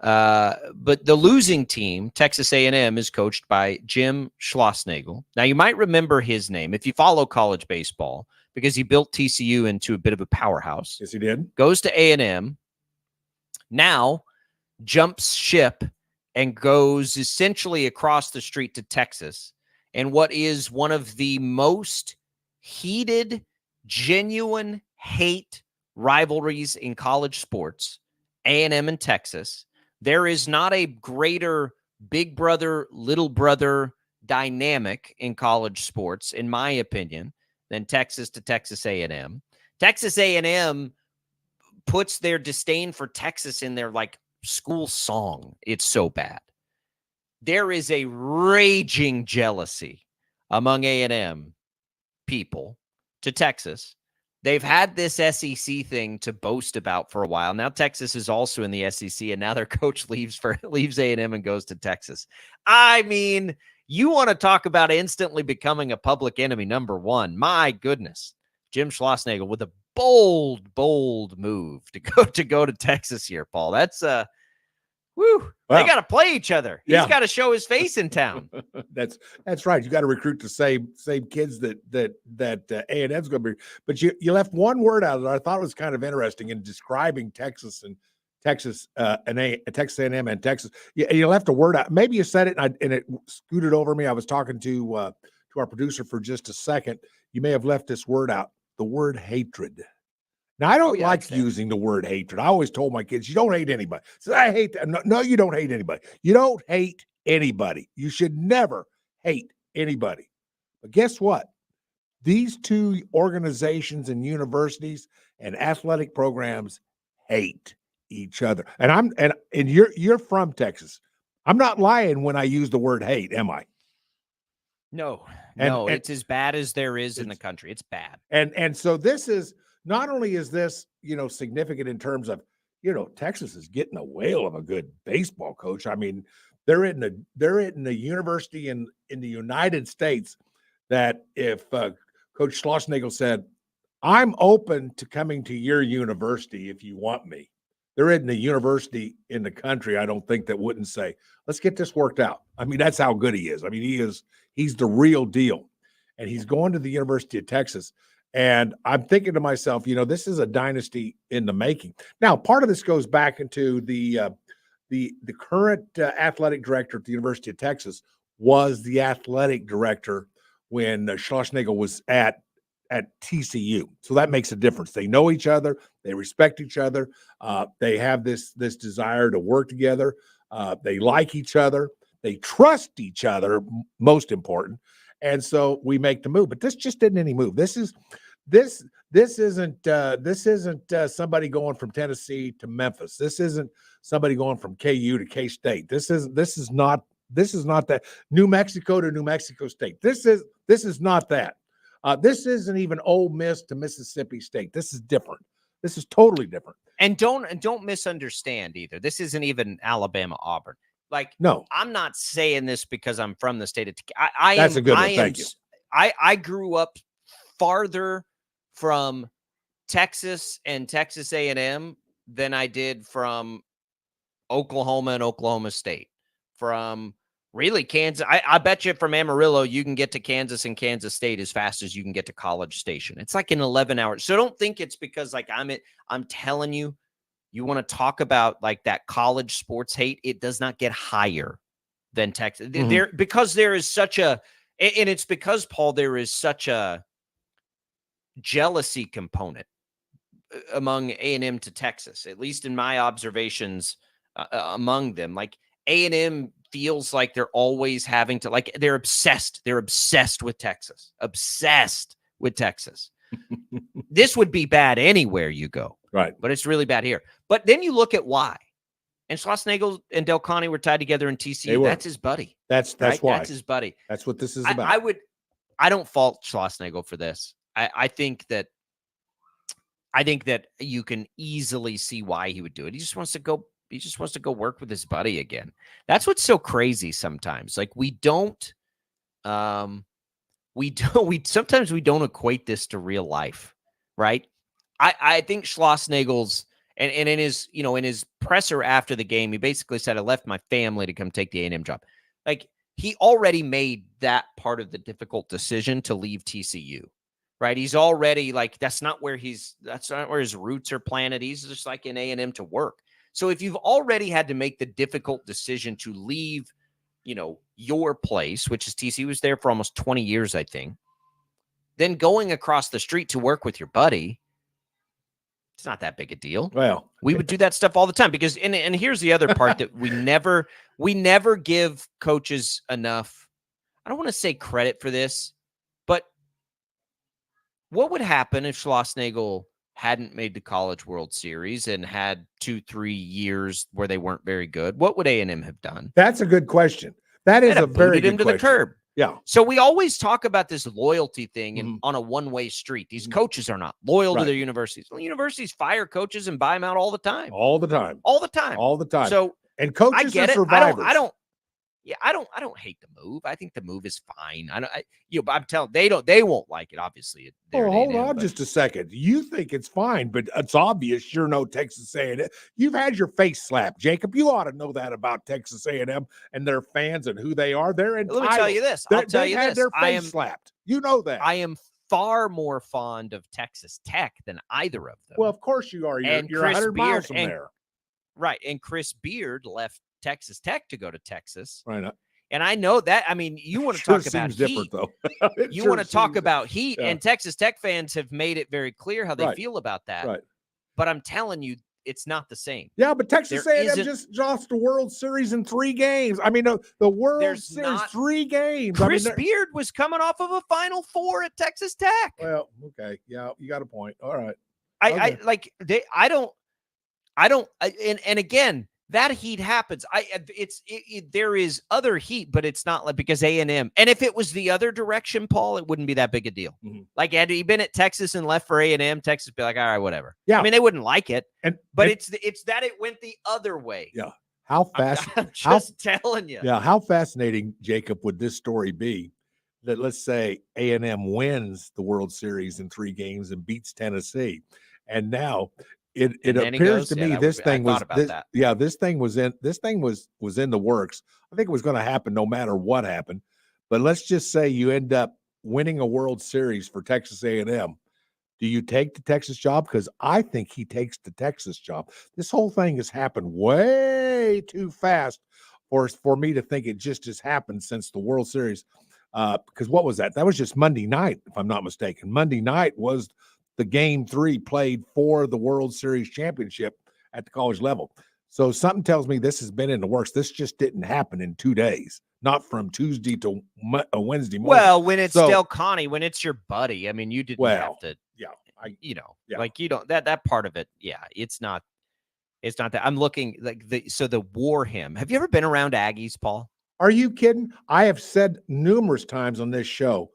But the losing team, Texas A&M, is coached by Jim Schlossnagle. Now, you might remember his name if you follow college baseball because he built TCU into a bit of a powerhouse. Yes, he did. Goes to A&M, now jumps ship and goes essentially across the street to Texas. And what is one of the most heated, genuine hate rivalries in college sports, A&M and Texas. There is not a greater big brother, little brother dynamic in college sports, in my opinion, than Texas to Texas A&M. Texas A&M puts their disdain for Texas in their like school song. It's so bad. There is a raging jealousy among A&M people to Texas. They've had this SEC thing to boast about for a while. Now Texas is also in the SEC, and now their coach leaves A&M and goes to Texas. I mean, you want to talk about instantly becoming a public enemy number one. My goodness. Jim Schlossnagle with a bold move to go to Texas here, Paul. That's woo. Wow. They got to play each other. Yeah. He's got to show his face in town. That's right. You got to recruit the same kids that A&M's going to be. But you left one word out that I thought was kind of interesting in describing Texas and Texas Texas A&M and Texas. You left a word out. Maybe you said it and it scooted over me. I was talking to our producer for just a second. You may have left this word out. The word hatred. Now, I don't like using the word hatred. I always told my kids, you don't hate anybody. So I hate that. No, you don't hate anybody. You don't hate anybody. You should never hate anybody. But guess what? These two organizations and universities and athletic programs hate each other. And you're from Texas. I'm not lying when I use the word hate, am I? No, And it's as bad as there is in the country. It's bad. And so this is not only is this, significant in terms of, Texas is getting a whale of a good baseball coach. I mean, they're in the university in the United States that if Coach Schlossnagle said, I'm open to coming to your university if you want me. There isn't a university in the country, I don't think, that wouldn't say, let's get this worked out. I mean, that's how good he is. I mean, he's the real deal. And he's going to the University of Texas. And I'm thinking to myself, this is a dynasty in the making. Now, part of this goes back into the current athletic director at the University of Texas was the athletic director when Schlossnagle was at TCU. So that makes a difference. They know each other. They respect each other. They have this desire to work together. They like each other. They trust each other, most important. And so we make the move. But this just isn't any move. This isn't somebody going from Tennessee to Memphis. This isn't somebody going from KU to K-State. This is not that. New Mexico to New Mexico State. This is not that. This isn't even Ole Miss to Mississippi State. This is different. This is totally different. And don't misunderstand either. This isn't even Alabama Auburn. Like, no, I'm not saying this because I'm from the state of That's a good one. Thank you. I grew up farther from Texas and Texas A&M than I did from Oklahoma and Oklahoma State. From really Kansas, I bet you from Amarillo you can get to Kansas and Kansas State as fast as you can get to College Station. It's like an 11 hours. So don't think it's because like I'm telling you, you want to talk about like that college sports hate. It does not get higher than Texas. Mm-hmm. Because there is such a, and it's because, Paul, there is such a jealousy component among A&M to Texas, at least in my observations among them. Like A&M feels like they're always having to, like, they're obsessed with Texas, obsessed with Texas. This would be bad anywhere you go, Right. but it's really bad here. But then you look at why. And Schlossnagle and Del Conte were tied together in They TCU. were. That's his buddy. That's Right? why. That's his buddy. That's what this is about. I don't fault Schlossnagle for this. I think that you can easily see why he would do it. He just wants to go work with his buddy again. That's what's so crazy sometimes. Like we sometimes we don't equate this to real life, right? I think Schlossnagle's and in his presser after the game, he basically said, I left my family to come take the A&M job. Like he already made that part of the difficult decision to leave TCU. Right. He's already like, that's not where his roots are planted. He's just like in A&M to work. So if you've already had to make the difficult decision to leave, your place, which is TCU, was there for almost 20 years, I think, then going across the street to work with your buddy, it's not that big a deal. Well, we would do that stuff all the time because, and here's the other part that we never give coaches enough. I don't want to say credit for this, but what would happen if Schlossnagle hadn't made the College World Series and had 2-3 years where they weren't very good? What would A&M have done? that's a good question. That is a very good him to question. the curb. Yeah. So we always talk about this loyalty thing and Mhm. on a one-way street. These coaches are not loyal to Right. their universities. Well, universities fire coaches and buy them out all the time. All the time. All the time. All the time. So And coaches I get are it. survivors. I don't hate the move. I think the move is fine. But I'm telling they won't like it. Obviously, they're Oh, an hold A&M, on but- just a second. You think it's fine, but it's obvious you're no Texas A&M. You've had your face slapped, Jacob. You ought to know that about Texas A&M and their fans and who they are. They're entitled. Let me tell you this. I'll tell you this. Their I face am slapped. You know that. I am far more fond of Texas Tech than either of them. Well, of course you are. You're, And you're Chris 100 miles Beard from and- there. Right. And Chris Beard left Texas Tech to go to Texas. Right. And I know that. I mean, you want to Sure talk about seems heat. different, though. It You sure want to talk seems- about heat, Yeah. and Texas Tech fans have made it very clear how they Right. feel about that. Right. But I'm telling you, it's not the same. Yeah, but Texas There A&M isn't- just lost the World Series in 3 games. I mean, the World There's Series, not- 3 games. Chris I mean, Beard was coming off of a Final Four at Texas Tech. well, okay. Yeah, you got a point. All right. I and again, that heat happens. There is other heat, but it's not like because A&M. And if it was the other direction, Paul, it wouldn't be that big a deal. Mhm. Like had he been at Texas and left for A&M, Texas would be like, all right, whatever. Yeah. I mean, they wouldn't like it, but and it's that it went the other way. Yeah. how fast? I'm how- just telling you. Yeah, how fascinating, Jacob, would this story be? That let's say A&M wins the World Series in 3 games and beats Tennessee, and now it And then he appears goes, to yeah, me that this would be- I thing was thought about this, that. yeah this thing was in the works. I think it was going to happen no matter what happened. But let's just say you end up winning a World Series for Texas A&M. Do you take the Texas job? Because I think he takes the Texas job. This whole thing has happened way too fast for me to think it just has happened since the World Series. Because what was that? That was just Monday night, if I'm not mistaken. Monday night was the game 3 played for the World Series championship at the college level. So something tells me this has been in the works. This just didn't happen in 2 days, not from Tuesday to a Wednesday morning. Well, when it's So- Del Conte, when it's your buddy, I mean, you didn't Well, have to, yeah, yeah. like you don't that part of it. Yeah, it's not that. I'm looking like the war hymn. Have you ever been around Aggies, Paul? Are you kidding? I have said numerous times on this show,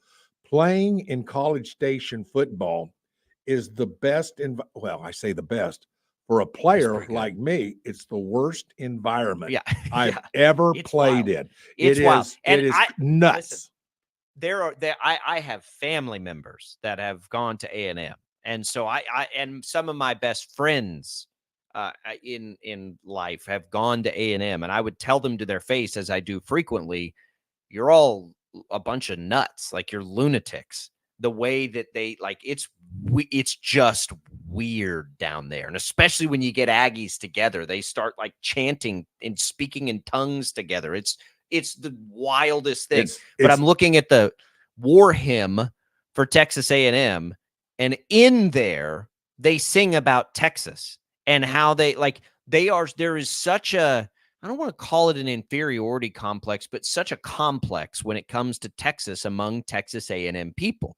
playing in College Station football is the best. Well, I say the best for a player pretty good. like me. It's the worst environment Yeah, I've yeah. ever It's played wild. in. It's It wild. is. And It is I- nuts. I have family members that have gone to A&M, and so I and some of my best friends in life have gone to A&M, and I would tell them to their face, as I do frequently, you're all a bunch of nuts, like you're lunatics. The way that they like it's just weird down there, and especially when you get Aggies together, they start like chanting and speaking in tongues together. It's the wildest thing. But I'm looking at the war hymn for Texas A&M, and in there they sing about Texas and how there is such a, I don't want to call it an inferiority complex, but such a complex when it comes to Texas among Texas A&M people.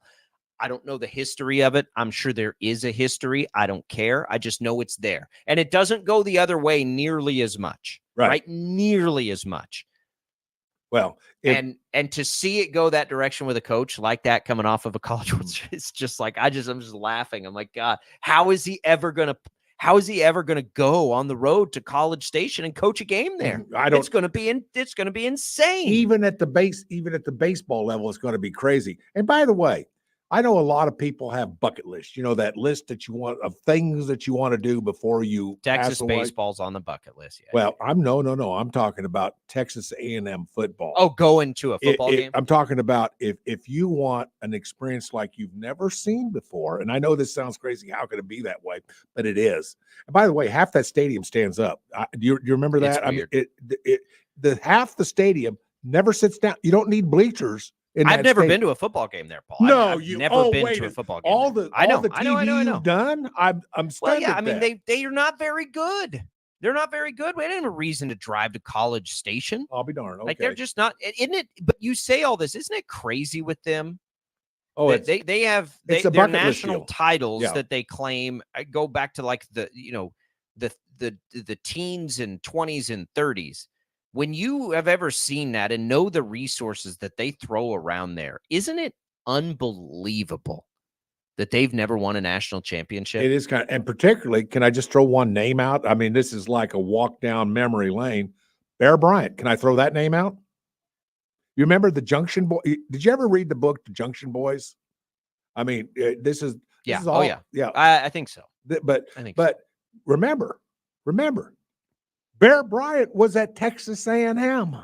I don't know the history of it. I'm sure there is a history. I don't care. I just know it's there. And it doesn't go the other way nearly as much, right? Nearly as much. Well, and to see it go that direction with a coach like that coming off of a college, it's just like, I'm just laughing. I'm like, God, how is he ever going to go on the road to College Station and coach a game there? It's going to be insane. Even at the baseball level, it's going to be crazy. And by the way, I know a lot of people have bucket lists, that list that you want of things that you want to do before you Texas pass away. Baseball's on the bucket list. Yeah. Well, I'm talking about Texas A&M football. Oh, going to a football game? I'm talking about if you want an experience like you've never seen before, and I know this sounds crazy. How could it be that way? But it is. And by the way, half that stadium stands up. Do you remember that? It's weird. The half the stadium never sits down. You don't need bleachers. I've never been to a football game there, Paul. No, I've never been to a football game. I know. You've done. I'm stunned. Well, yeah. I at mean, that. they are not very good. They're not very good. We didn't have a reason to drive to College Station. I'll be darned. Okay. Like they're just not. Isn't it? But you say all this, isn't it crazy with them? Oh, they have their national titles that they claim. I go back to like the teens and 20s and 30s. When you have ever seen that and know the resources that they throw around there, isn't it unbelievable that they've never won a national championship? It is kind of, and particularly, can I just throw one name out? I mean, this is like a walk down memory lane. Bear Bryant. Can I throw that name out? You remember the Junction Boy? Did you ever read the book, The Junction Boys? I mean, this is all, yeah. I think so. But remember, Bear Bryant was at Texas A&M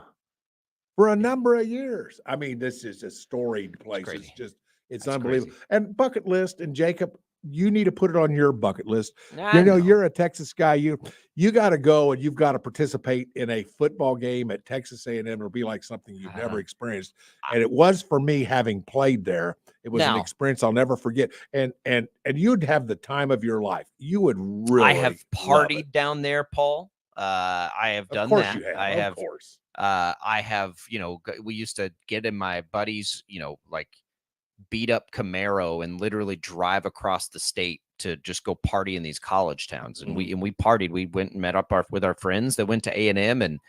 for a number of years. I mean, this is a storied place. It's unbelievable. Crazy. And bucket list, and Jacob, you need to put it on your bucket list. I know. You're a Texas guy. You got to go and you've got to participate in a football game at Texas A&M. It'll be like something you've never experienced. And it was for me having played there. It was an experience I'll never forget. And you'd have the time of your life. You would really. I have partied down there, Paul. I have done that. Of course. I have, we used to get in my buddies, like beat up Camaro and literally drive across the state to just go party in these college towns. And we partied. We went and met up with our friends that went to A&M, and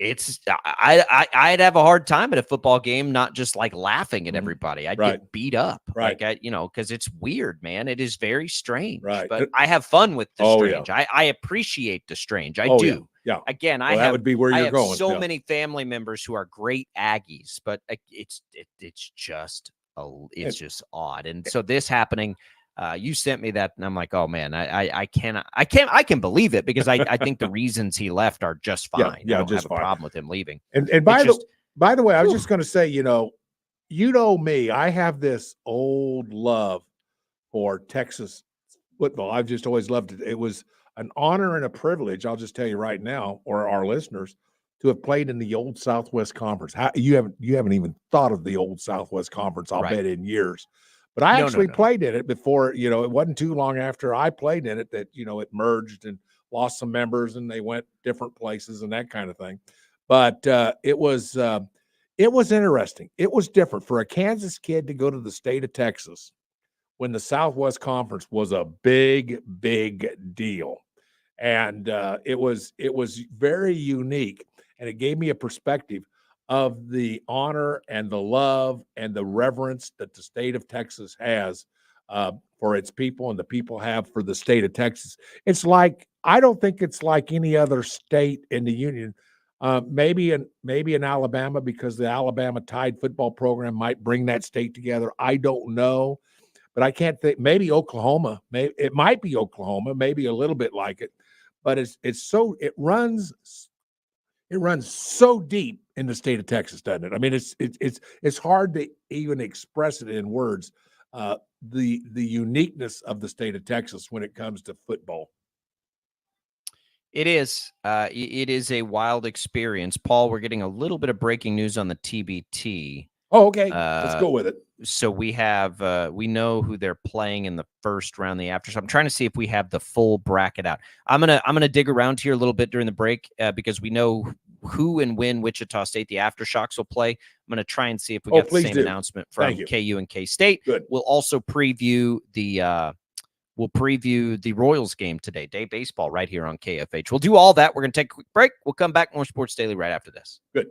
I'd have a hard time at a football game, not just like laughing at everybody. I'd get beat up, because it's weird, man. It is very strange, but I have fun with the strange. Yeah. I appreciate the strange. I do. Yeah. Again, that would be where you're going. So many family members who are great Aggies, but it's just odd. And so this happening. You sent me that, and I'm like, oh man, I can believe it, because I think the reasons he left are just fine. I don't have a problem with him leaving. And by the way, I was just going to say, me, I have this old love for Texas football. I've just always loved it. It was an honor and a privilege. I'll just tell you right now, or our listeners, to have played in the old Southwest Conference. You haven't even thought of the old Southwest Conference, I'll bet, in years. But I actually played in it before, it wasn't too long after I played in it that, it merged and lost some members and they went different places and that kind of thing. But it was interesting. It was different for a Kansas kid to go to the state of Texas when the Southwest Conference was a big, big deal. And it was very unique, and it gave me a perspective of the honor and the love and the reverence that the state of Texas has for its people, and the people have for the state of Texas. It's like, I don't think it's like any other state in the union. Maybe in Alabama, because the Alabama Tide football program might bring that state together. I don't know, but I can't think. Maybe Oklahoma. It might be Oklahoma. Maybe a little bit like it, but it runs so deep in the state of Texas, doesn't it? I mean, it's hard to even express it in words. The uniqueness of the state of Texas when it comes to football. It is. It is a wild experience. Paul, we're getting a little bit of breaking news on the TBT. Oh, okay. Let's go with it. So we know who they're playing in the first round, the after. So I'm trying to see if we have the full bracket out. I'm gonna dig around here a little bit during the break because we know who and when Wichita State, the Aftershocks, will play. I'm going to try and see if we Oh, got the please same do. announcement from Thank you. KU and K-State. Good. We'll also preview the Royals game today, day baseball, right here on KFH. We'll do all that. We're going to take a quick break. We'll come back, more Sports Daily right after this. Good.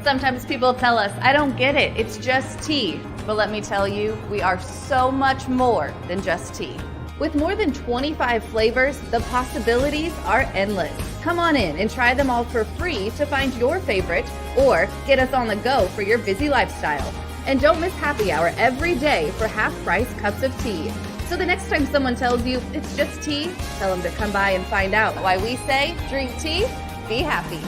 Sometimes people tell us, I don't get it, it's just tea. But let me tell you, we are so much more than just tea. With more than 25 flavors, the possibilities are endless. Come on in and try them all for free to find your favorite or get us on the go for your busy lifestyle. And don't miss happy hour every day for half-price cups of tea. So the next time someone tells you it's just tea, tell them to come by and find out why we say drink tea, be happy.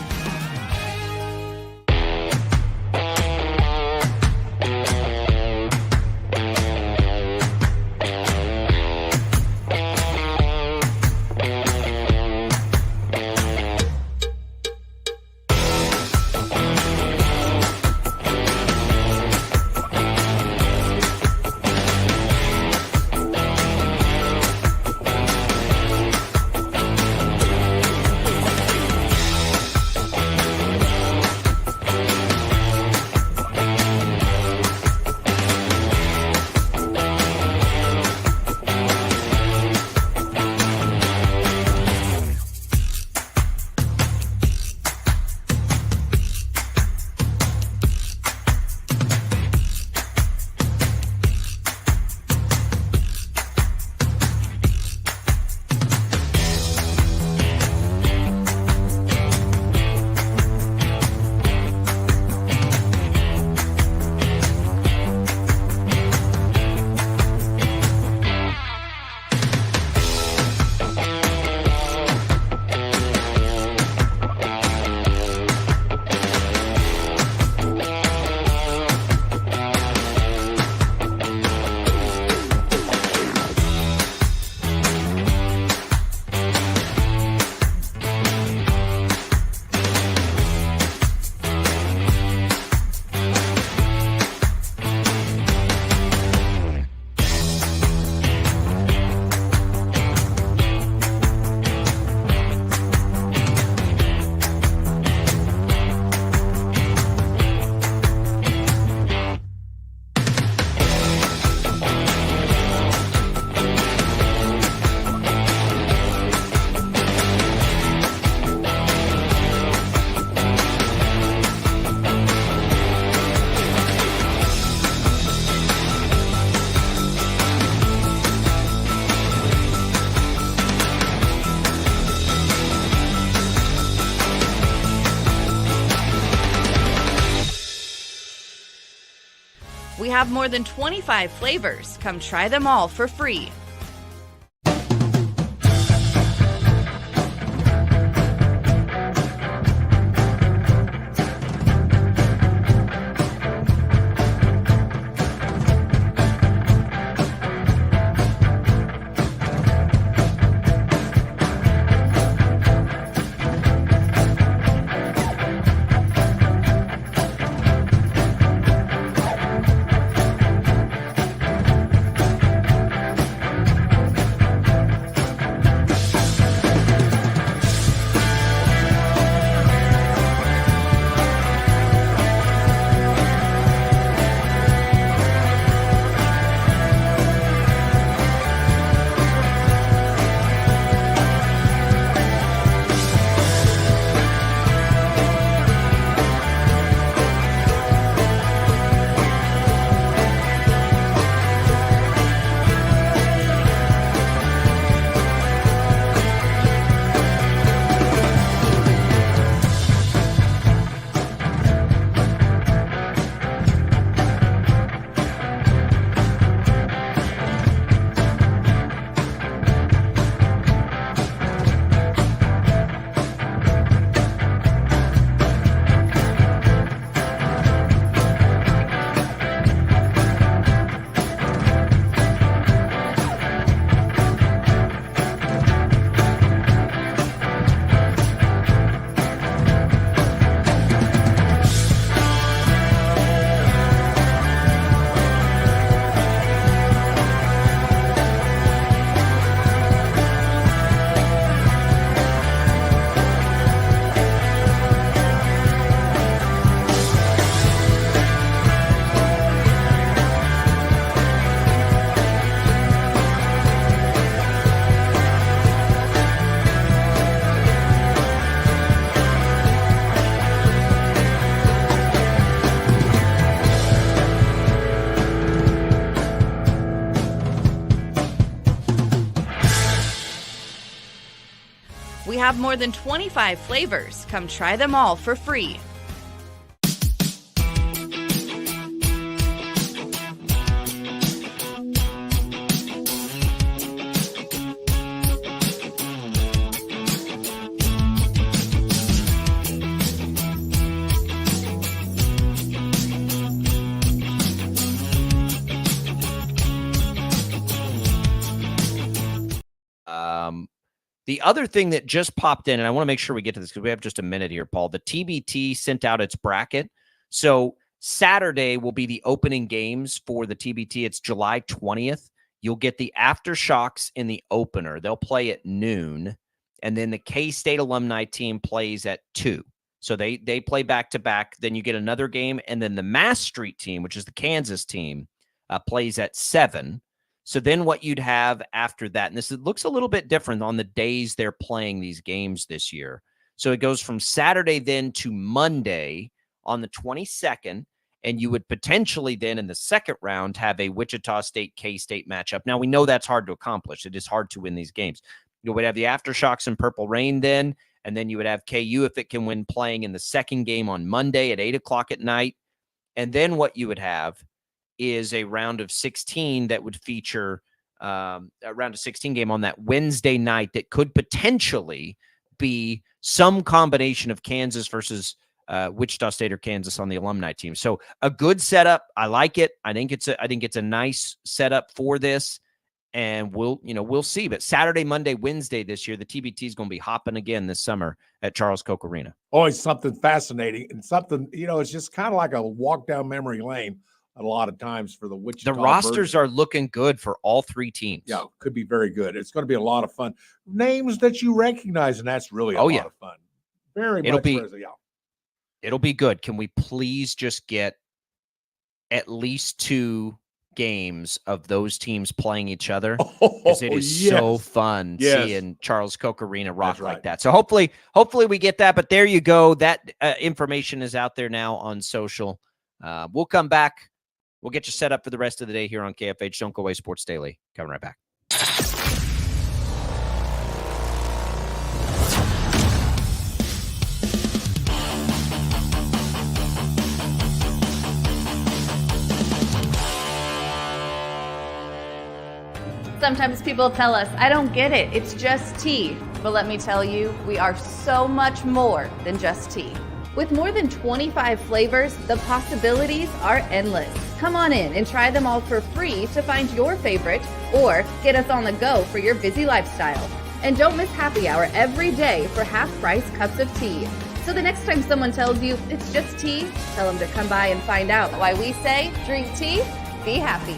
We have more than 25 flavors. Come try them all for free. have more than 25 flavors. Come try them all for free. The other thing that just popped in, and I want to make sure we get to this because we have just a minute here, Paul. The TBT sent out its bracket. So Saturday will be the opening games for the TBT. It's July 20th. You'll get the Aftershocks in the opener. They'll play at noon. And then the K-State alumni team plays at 2. So they play back-to-back. Then you get another game. And then the Mass Street team, which is the Kansas team, plays at 7. So then what you'd have after that, and it looks a little bit different on the days they're playing these games this year. So it goes from Saturday then to Monday on the 22nd, and you would potentially then in the second round have a Wichita State K-State matchup. Now, we know that's hard to accomplish. It is hard to win these games. You would have the Aftershocks and Purple Rain then, and then you would have KU if it can win playing in the second game on Monday at 8 o'clock at night. And then what you would have is a round of 16 that would feature a round of 16 game on that Wednesday night that could potentially be some combination of Kansas versus Wichita State or Kansas on the alumni team. So a good setup. I like it. I think it's a nice setup for this, and we'll see. But Saturday, Monday, Wednesday this year, the TBT is going to be hopping again this summer at Charles Koch Arena. Always something fascinating and something, it's just kind of like a walk down memory lane. A lot of times for the Wichita. The rosters are looking good for all 3 teams. Yeah, could be very good. It's going to be a lot of fun. Names that you recognize, and that's really a lot of fun. It'll be good. Can we please just get at least 2 games of those teams playing each other? Because it is so fun seeing Charles Koch Arena rock like that. So hopefully we get that. But there you go. That information is out there now on social. We'll come back. We'll get you set up for the rest of the day here on KFH. Don't go away. Sports Daily. Coming right back. Sometimes people tell us, I don't get it. It's just tea. But let me tell you, we are so much more than just tea. With more than 25 flavors, the possibilities are endless. Come on in and try them all for free to find your favorite or get us on the go for your busy lifestyle. And don't miss happy hour every day for half-price cups of tea. So the next time someone tells you it's just tea, tell them to come by and find out why we say drink tea, be happy.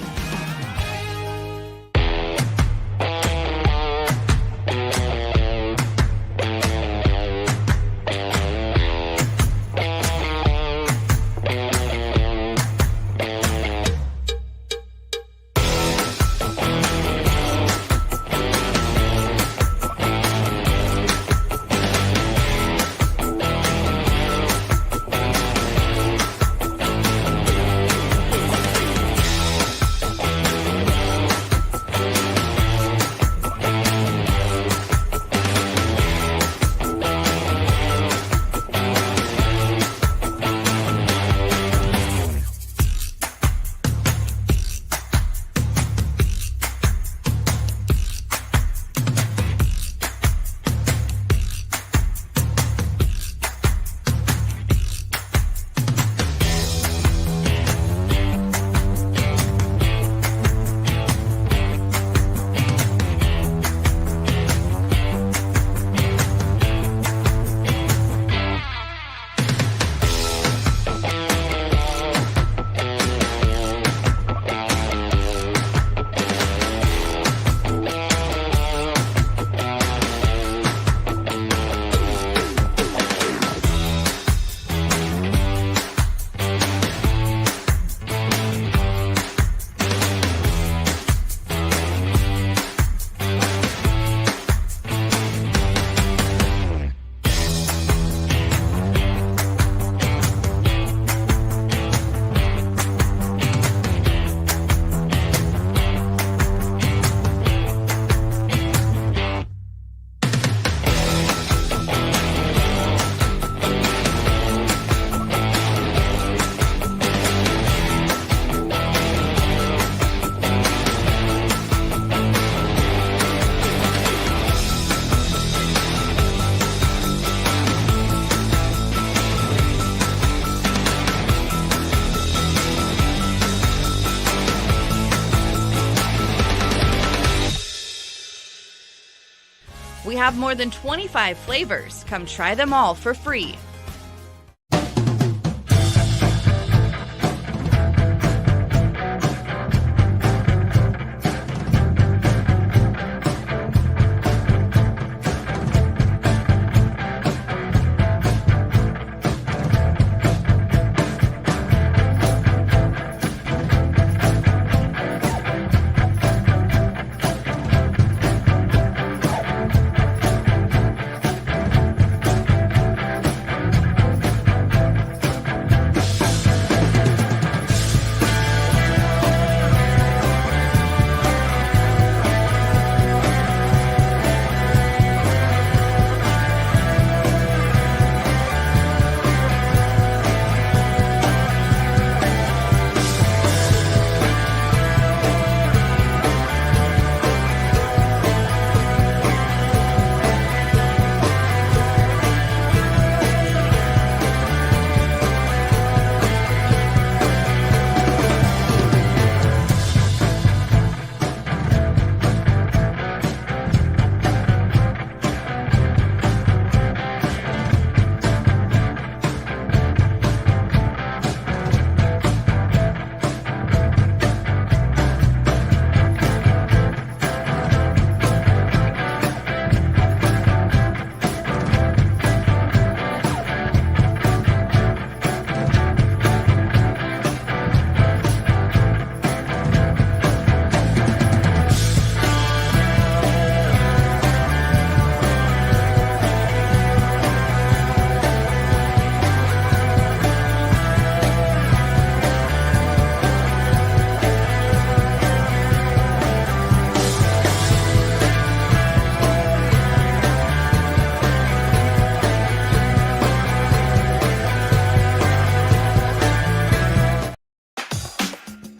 have more than 25 flavors. Come try them all for free.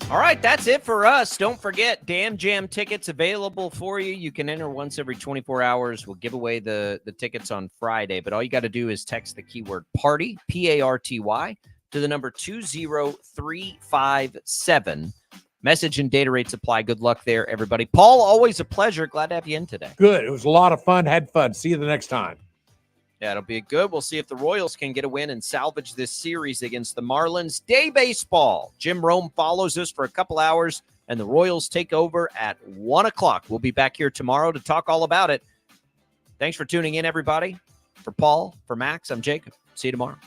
All right, that's it for us. Don't forget, Damn Jam tickets available for you. You can enter once every 24 hours. We'll give away the tickets on Friday, but all you got to do is text the keyword party, P-A-R-T-Y, to the number 20357. Message and data rates apply. Good luck there, everybody. Paul, always a pleasure. Glad to have you in today. Good. It was a lot of fun. Had fun. See you the next time. Yeah, it'll be good. We'll see if the Royals can get a win and salvage this series against the Marlins. Day baseball. Jim Rome follows us for a couple hours, and the Royals take over at 1 o'clock. We'll be back here tomorrow to talk all about it. Thanks for tuning in, everybody. For Paul, for Max, I'm Jacob. See you tomorrow.